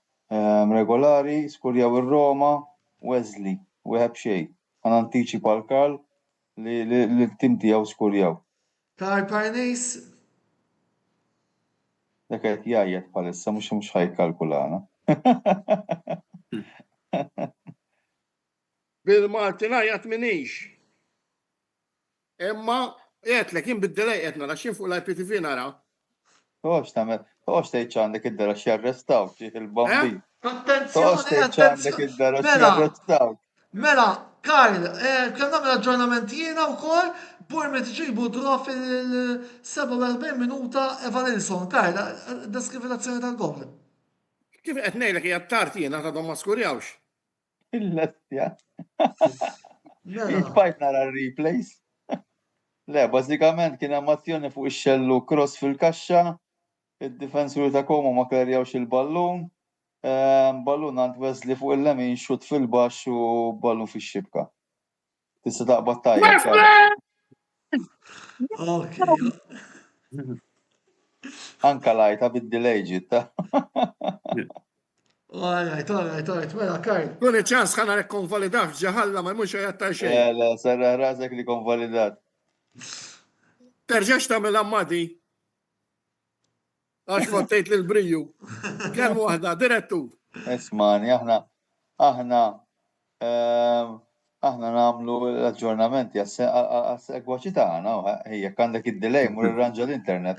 regolari, skurjaw ir-Roma, Wesley, wieħed b'xejn. Antiċipa l-Karl li l-tim tiegħu skurjaw. Karl Parnis, Dak qed jgħajjed bħalissa mhux ħajkalkulana. Bil-Malti ngħajjat minix. Imma qedlek inbiddilej qed nara x'in fuq l-IPTV nara. Tox tagħmel, tox tgħid x'għandek id-dera x'jarrestaw xi il-bambin. Tox attenzjoni, tgħid x'għandek id-dera x'jarrestaw. Mela, Karl, kemm nagħmel aġġornament jiena wkoll Bournemouth ġibu draw fil-47 minuta Eva Nilsson. Karl, deskrivilazzjoni tal-gol. Kif qed ngħidlek hija tard jiena ta' ma skurjawx. Il-lettja. Mela, Jitfajt nara r-replays. Le, bażikament kien hemm azzjoni fuq ix-xellu cross fil-kaxxa, id-difensuri ta' Como ma klerjawx il-ballun, ballun għand Wesley fuq il-lemin xut fil-baxx u ballun fix-xibka. Tista' taqbad tajjeb. Anka lajta bid-delay ġitta. all right, mela, Karl. Kun iċ-ċans ħana rek konvalidat ġaħalla ma mhux jgħattar xejn. Le, sarra rasek li konvalidat. Terġax tagħmel ammadi. Għax fottejt lil Briju. Kemm waħda, direttur. Ismani, aħna nagħmlu l-aġġornamenti għas-segwaċi tagħna, jekk għandek id-delay mur irranġa l-internet.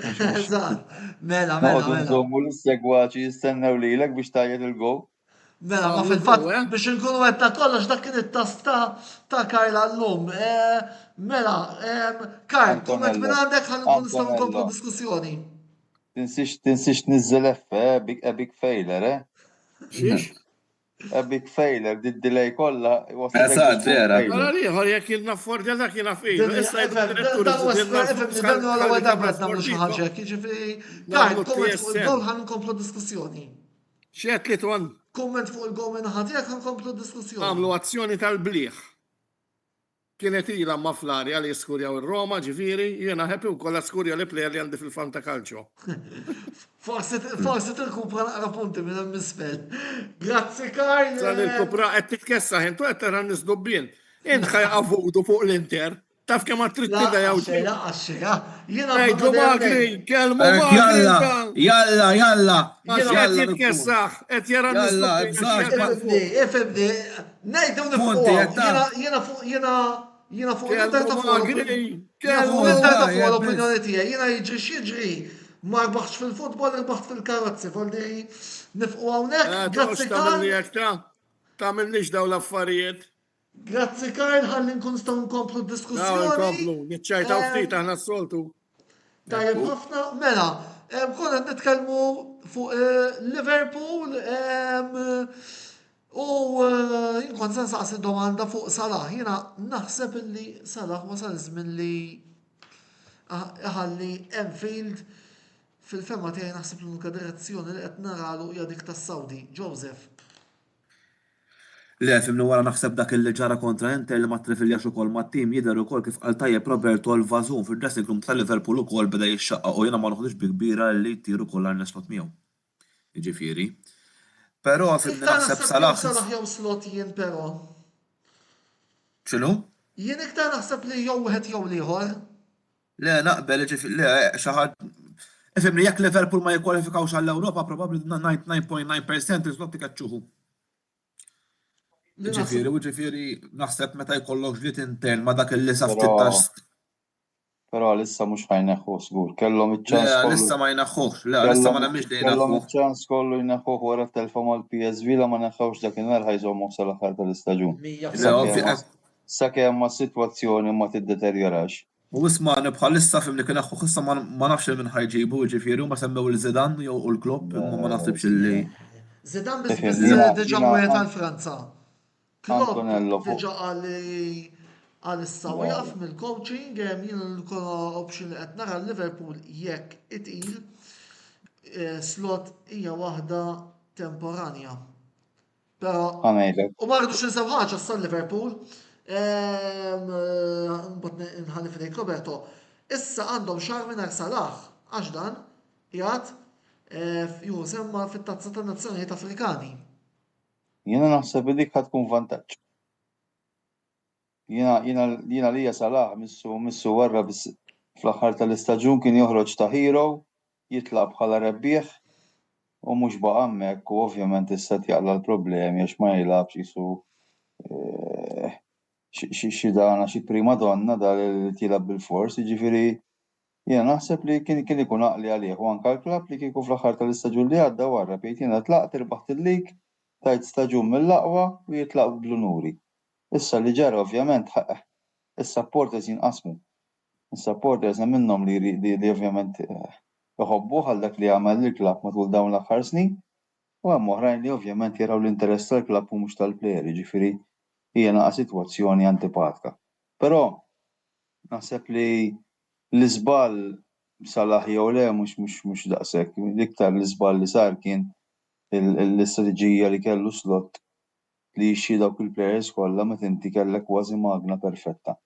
Mela, Noqogħdu nżommu l-segwaċi jistennew lilek biex tajjed il-go. Mela, ma fil-fatt biex nkunu qed ta' kollox dak kien it-tast ta' Karl għallum. Mela, Karl, kumment minn għandek ħalli nistgħu nkomplu diskussjoni. Tinsix niżel epic failure, Xiex? Epic failure, di-delay kollha. Eżatt, vera. Għara liħor, jek jirna fordja dak jina fejl. Issa id-direttur Dan huwa l-ewwel darba qed nagħmlu xi ħaġa, jiġifieri Karl, kumment fuq il-gol ħalli nkomplu diskussjoni. Xiet li twan Kumment fuq il-gol minn ħadd nkomplu diskussjoni. għamlu azzjoni tal-bliħ. Kienet ila ma fl-arja li skurjaw il-Roma, ġifiri, jena ħepi u kolla skurja li plejer li għandi fil-Fanta Calcio. Forse tirkupra naqra punti minn il-misfel. Grazzi, Karl. San il-kupra għed titkessa, jentu għed terran nisdobbin. Inħaj għavudu fuq l-Inter, taf kemm għat tida jaw Xejla, għaxxejla. Jena Ejdu Magri, kelmu Magri. Jalla. Għed titkessaħ, għed jaran nisdobbin. Ifibni, nejdu Punti, jena fuq Kelmu Magri, kelmu l-opinjoni tiegħi, jena jiġri x'jiġri. Ma rbaħx fil-futbol, rbaħt fil-karozzi, foldi nifqu hawnhekk. Grazzi Karl. Tamilniex daw l-affarijiet. Grazzi Karl, ħalli nkun nistgħu nkomplu Daw diskussjoni. nkomplu, niċċajtaw ftit aħna s-soltu. Tajjeb ħafna, mela, konna nitkellmu fuq Liverpool u jinkun se nsaqsi domanda fuq Salah. Jiena naħseb li Salah wasal żmien li ħalli Anfield fil-femma tiegħi naħseb l-unika direzzjoni li qed naralu hija dik tas-Saudi, Joseph. Le, fimni wara naħseb dak il ġara kontra Inter li ma trifiljax ukoll mat-tim jidher ukoll kif qal tajjeb Roberto Alvazun fid-dressing room tal-Liverpool ukoll beda jixxaqqa u jiena ma noħodux bi kbira li jtiru ukoll Arne Slot miegħu. Jiġifieri. Però fimni naħseb Salah. Salah jew slot jien però. X'inhu? Jien iktar naħseb li jew wieħed jew ieħor. Le, naqbel le, xi ħadd. Ifhimni jekk Liverpool ma jikkwalifikawx għall-Ewropa probabbli 99.9% iżlot tikaċċuħu. Ġifieri, naħseb meta jkollok ġlied intern ma dak il-li saf tittax. Però lissa mhux ħajneħħu żgur. Kellhom iċ-ċans. Le, lissa ma jneħħux. Le, lissa ma nemmix li Kellhom jneħħu. iċ-ċans kollu jneħħuh wara t-telfa mal-PSV la ma neħħawx dakinhar ħajżommu sal-aħħar tal-istaġun. Sakemm ma s-sitwazzjoni ma tiddeterjorax. U isma' bħalissa fimni kien neħħu issa ma nafx minn ħajġibu ġifieri ma semmew il-Zidane jew l-Klopp imma ma naħsibx illi. Zidane biss diġà wieħed għall-Franza. Klopp Antonello diġà għal issa wieqaf mill-coaching jien l-option li qed nara Liverpool jekk itil slot hija waħda temporanja. Però Għamejlek. u ma rridux ninsew ħaġa sal Liverpool. Mbagħad nħalli fidejk Roberto. Issa għandhom xahar mingħajr Salah għax dan jgħid semma fit-tazza tan-nazzjonijiet Afrikani. Jiena naħseb li dik tkun vantaġġ. Jiena lija Salah missu warra fl-aħħar tal-istaġun kien joħroġ ta' hero, jitlaq bħala rebbieħ u mhux baqa' hemmhekk u ovvjament issa jaqla l-problemi għax ma jilgħabx isu xi dana xi prima donna li tilab bil-fors, jiġifieri jiena naħseb li kien ikun għaqli għalih u anke l-klabb li kieku fl-aħħar tal-istaġun li għadda warra bejt jiena tlaqt irbaħt il-lig tajt staġun mill-aqwa u jitlaq bl-unuri. Issa li ġara ovvjament is-supporters jinqasmu. Is-supporters hemm minnhom li ovvjament iħobbuh għal dak li għamel il-klabb matul dawn l-aħħar snin u hemm oħrajn li ovvjament jaraw l-interess tal-klabb u mhux tal-plejer, jiġifieri hija naqa' sitwazzjoni antipatika. Però naħseb li l-iżball Salah jew le mhux daqshekk. L-iktar l-iżball li sar kien l-istrateġija li kellu slot li jixxi dawk il-plejers kollha meta inti kellek kważi magna perfetta.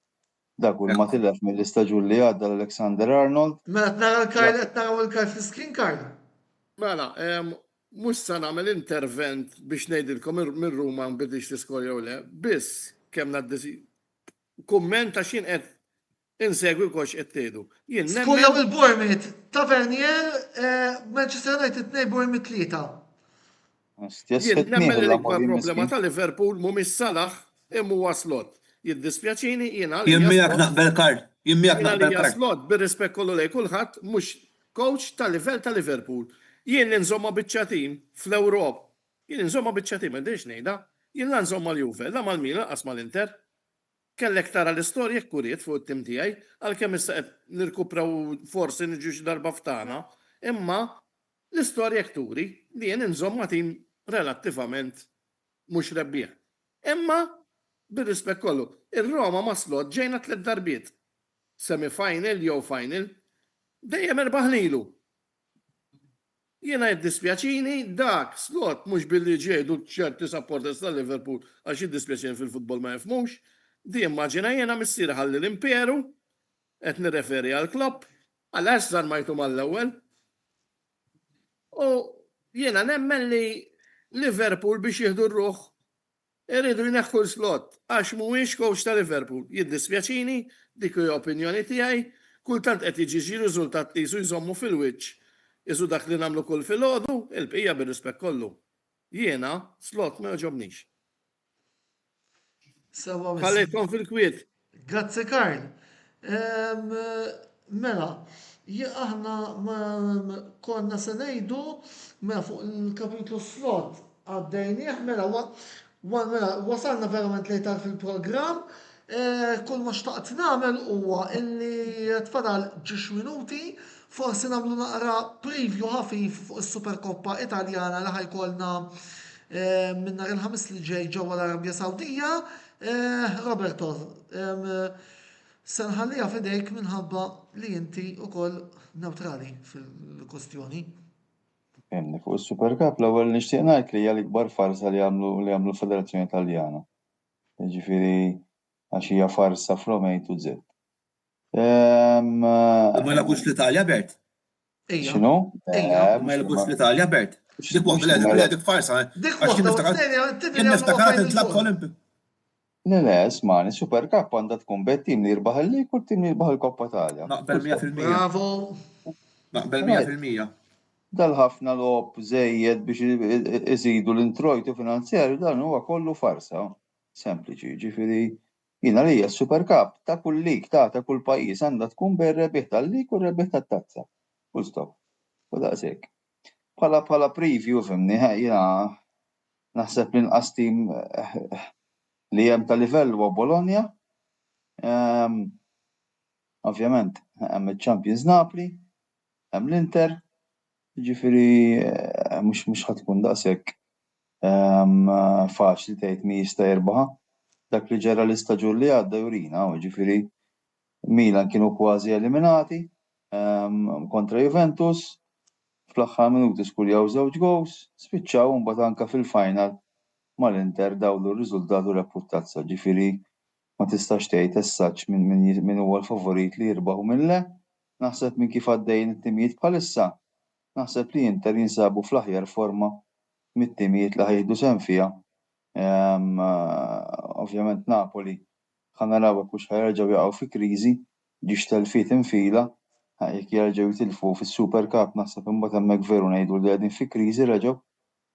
Dak kull ma tilef mill-istaġun li għadda l-Alexander Arnold. Mela naraw il-Karl fl-screen Karl. Mela, mhux se nagħmel intervent biex ngħidilkom minn Ruma nbidix tiskorja jew le, biss kemm naddisi kummenta x'in qed insegwi kox qed tgħidu. Jien Skurjaw il-Bournemouth, Tavernier, Manchester United 2 Bournemouth 3. Jien nemmen l-ikbar problema ta' Liverpool mhumiex Salah imma huwa slot. Jiddispjaċini jiena Jien miegħek naqbel Karl. Jien miegħek naqbel hija Karl. slot bir-rispett kollu lejn kulħadd mhux coach tal-livell ta' Liverpool. Jien insomma biċċatin fl-Ewrop. Jien insomma biċċatin m'għandix ngħidha. Jien la insomma l-Juve, la mal-Milan qas mal-Inter. Kellek tara l-istorja kuriet fuq it-tim tiegħi għalkemm issa qed nirkupraw forsi niġu xi darba ftana, imma l-istorja kturi li jien insomma tim relattivament mhux rebbieħ. Imma bir-rispett kollu, ir-Roma ma slot ġejna 3 darbiet. Semi-final jew final, dejjem erbaħ lilu. Jiena jiddispjaċini dak slot mhux billi ġejdu ċerti supporters tal-Liverpool għax jiddispjaċini fil-futbol ma jifhmux, di immaġina jiena missier ħalli l-imperu, qed nirreferi għall-klopp, għal żarmajtu mal-ewwel. U jiena nemmen li Liverpool biex jieħdu r-ruħ iridu jneħħu l-slot għax mhuwiex coach ta' Liverpool. Jiddispjaċini dik hija opinjoni tiegħi, kultant qed jiġi riżultat li jżommu fil-wiċċ. Iżu dak li nagħmlu kull filgħodu, il-bqija bir-rispett kollu. Jiena slot ma jogħġobnix. Ħallejthom fil-kwiet. Grazzi Karl. Mela, aħna konna se ngħidu mela fuq il-kapitlu slot għaddejnieh mela wasalna verament lejtar fil-programm. Kull ma xtaqt nagħmel huwa illi tfadal 10 minuti forsi nagħmlu naqra preview ħafif fuq is-Superkoppa Italjana li ħajkolna minn nhar il-ħamis li ġej ġewwa l-Arabja Sawdija. Roberto, se nħallija fidejk minħabba li inti wkoll neutrali fil-kwestjoni. Fuq is-Supercup l-ewwel nixtieq ngħid li hija l-ikbar farsa li għamlu l-Federazzjoni Italjana. Jiġifieri għax hija farsa from A to Z. Ma jlabux l-Italja Bert. X'inhu? Ma jlabux l-Italja Bert. Dik waħda dik farsa. Dik waħda kien niftakar il-tlab Olimpiku. Le, ismani, Supercup għandha tkun bet tim li jirbaħ il-lig u tim li jirbaħ il-Koppa Italja. Naqbel 100%. Bravo. Naqbel 100%. Dal-ħafna lob żejjed biex iżidu l-introjtu finanzjarju dan huwa kollu farsa. Sempliċi, ġifieri jiena li hija Supercup ta' kull lig ta' kull pajjiż għandha tkun bejn rebbieħ tal-lig u rebbieħ tat-tazza. Full stop. U daqshekk. Bħala preview fimni jiena naħseb li nqas tim li hemm ta' livell huwa Bologna. Ovvjament hemm il-Champions Napoli, hemm l-Inter, ġifieri mhux ħadd tkun daqshekk faċli tgħid min jista' jirbaħ. Dak li ġara l-istaġun li għadda jurina, ġifieri Milan kienu kważi eliminati kontra Juventus, fl-aħħar minuti skurjaw żewġ gows, spiċċaw mbagħad anke fil-final mal-Inter dawlu r-riżultat u reputtazza. Ġifieri ma tistax tgħid as-such min huwa l-favorit li jirbaħ u min le. Naħseb minn kif għaddejjin it-timijiet bħalissa, naħseb li Inter jinsabu fl-aħjar forma mit-timijiet li ħajdu sehem fiha. Ovvjament Napoli ħanaraw hekk ħajerġgħu jaqgħu fi kriżi ġiex telfiet infila, jekk jerġgħu jitilfu fis-Super Cup naħseb imbagħad hemmhekk veru ngħidu li qegħdin fi kriżi reġgħu.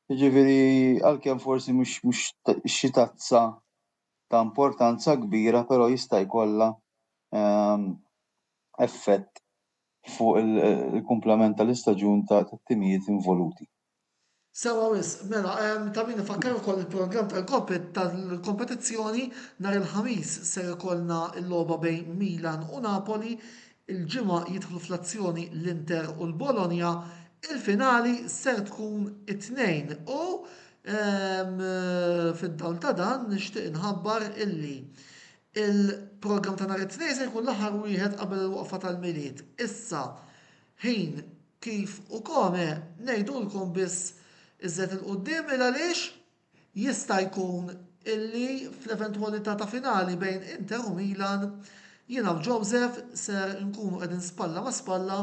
Jiġifieri għalkemm forsi mhux xi tazza ta' importanza kbira, però jista' jkollha effett fuq il-kumplament tal-istaġun tat-timijiet involuti. Sewa wis, mela, ta' min ifakkar ukoll il-programm tal-kompetizzjoni nhar il-ħamis ser ikollna l-logħba bejn Milan u Napoli, il-ġimgħa jidħlu fl-azzjoni l-Inter u l-Bologna, il-finali ser tkun it-tnejn u fid-dawl ta' dan nixtieq inħabbar illi il-programm ta' nhar it-tnejn se jkun l-aħħar wieħed qabel il-waqfa tal-miliet. Issa ħin kif u kome ngħidulkom biss iżżed il-qudiem għaliex jista' jkun illi fl-eventwalità ta' finali bejn Inter u Milan jiena u Joseph ser nkunu qegħdin spalla ma' spalla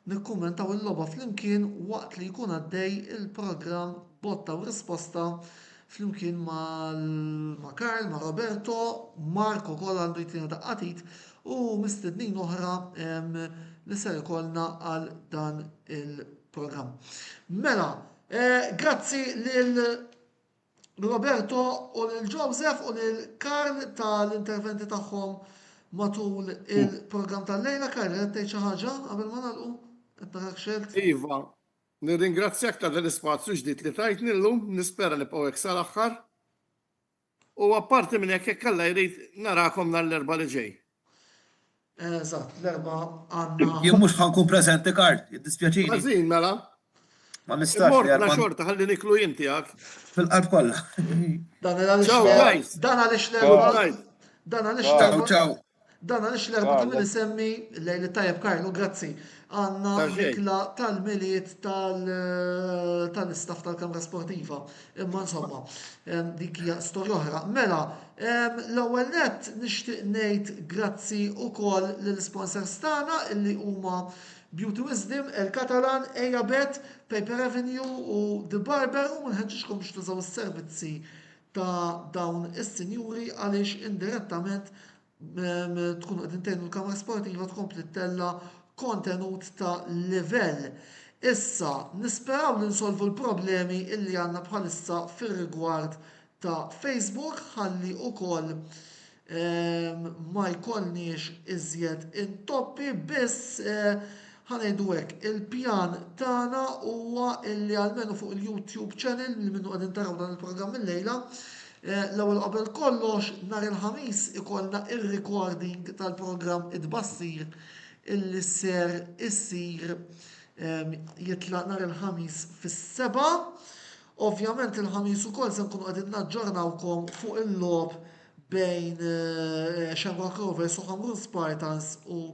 nikkummentaw il-logħba flimkien waqt li jkun għaddej il-programm botta u risposta flimkien ma' Karl, ma' Roberto, Marco kol għandu jtina daqqatit u mistednin oħra li ser ikollna għal dan il-programm. Mela, grazzi lil Roberto u lil Joseph u lil Karl tal-interventi tagħhom matul il-programm tal-lejla. Karl, qed tgħid xi ħaġa qabel ma nagħlqu? Qed narak xelt? Iva, nirringrazzjak ta' l-ispazju ġdid li tajtni llum, nispera li bqgħu sal-aħħar. U apparti minn hekk alla jrid narakom nhar-l-erba' li ġej. Eżatt, l-erba' għandna. Jien mhux ħankun preżenti Karl, jiddispjaċini. Ħażin mela. Ma nistax. Mortna xorta ħalli niklu inti jak. Fil-qalb kollha. Dan għaliex Ciao, guys. Dan għaliex Ciao, l-erba' guys. dan għaliex Ciao, l-erba' ciao. Dan għaliex l-erba' kif nisemmi lejli tajjeb Karlu, grazzi. Għandna nikla tal-miliet tal-istaff tal-Kamra Sportiva. Imma insomma, dik hija storja oħra. Mela, l-ewwel nett nixtieq ngħid grazzi wkoll lill-sponsors tagħna illi huma Beauty Wisdom, El-Catalan, Ejabet, Paper Avenue u The Barber u nħeġġixkom biex tużaw is-servizzi ta' dawn is-sinjuri għaliex indirettament tkun qegħdin tgħinu l-Kamra Sportiva tkompli tella kontenut ta' livell. Issa, nisperaw li nsolvu l-problemi illi għandna bħalissa fir-rigward ta' Facebook ħalli wkoll ma jkollniex iżjed intoppi biss ħanejdu hekk, il-pjan tagħna huwa illi għalmenu fuq il-YouTube channel li minnu qegħdin taraw dan il-programm il-lejla. L-ewwel qabel kollox nhar il-ħamis ikollna ir-recording tal-programm Id-Bassir illi ser issir jitlaq nhar il-ħamis fis-7. Ovvjament il-ħamis ukoll se nkunu qegħdin naġġornawkom fuq il-logħob bejn Shamrock Rovers u Hamrun Spartans u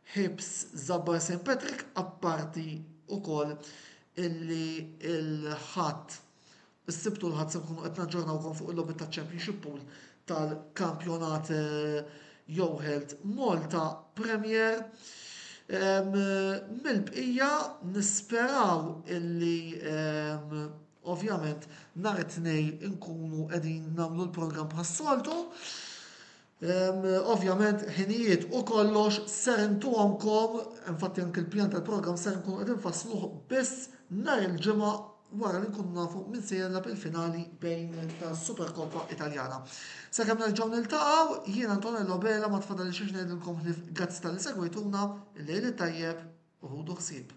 Hibs Zabbar St. Patrick, apparti ukoll illi il-ħadd is-sibtu l-ħadd se nkunu qed naġġornawkom fuq il-logħbi taċ-Championship Pool tal-kampjonat Youheld Malta Premier. Mill-bqija nisperaw illi ovvjament nhar it-tnejn inkunu qegħdin nagħmlu l-programm bħas-soltu. Ovvjament ħinijiet u kollox ser intuhomkom, infatti anke il-pjan tal-programm ser nkunu qegħdin fassluh biss nhar il-ġimgħa wara li nkunu nafu min se jellab il-finali bejn tas-Superkoppa Italjana. Sakemm nerġgħu niltaqgħu, jien Antonello Bela ma tfadal xiex ngħidilkom grazzi tal-li segwejtuna, il-lejl tajjeb u ħudu ħsieb.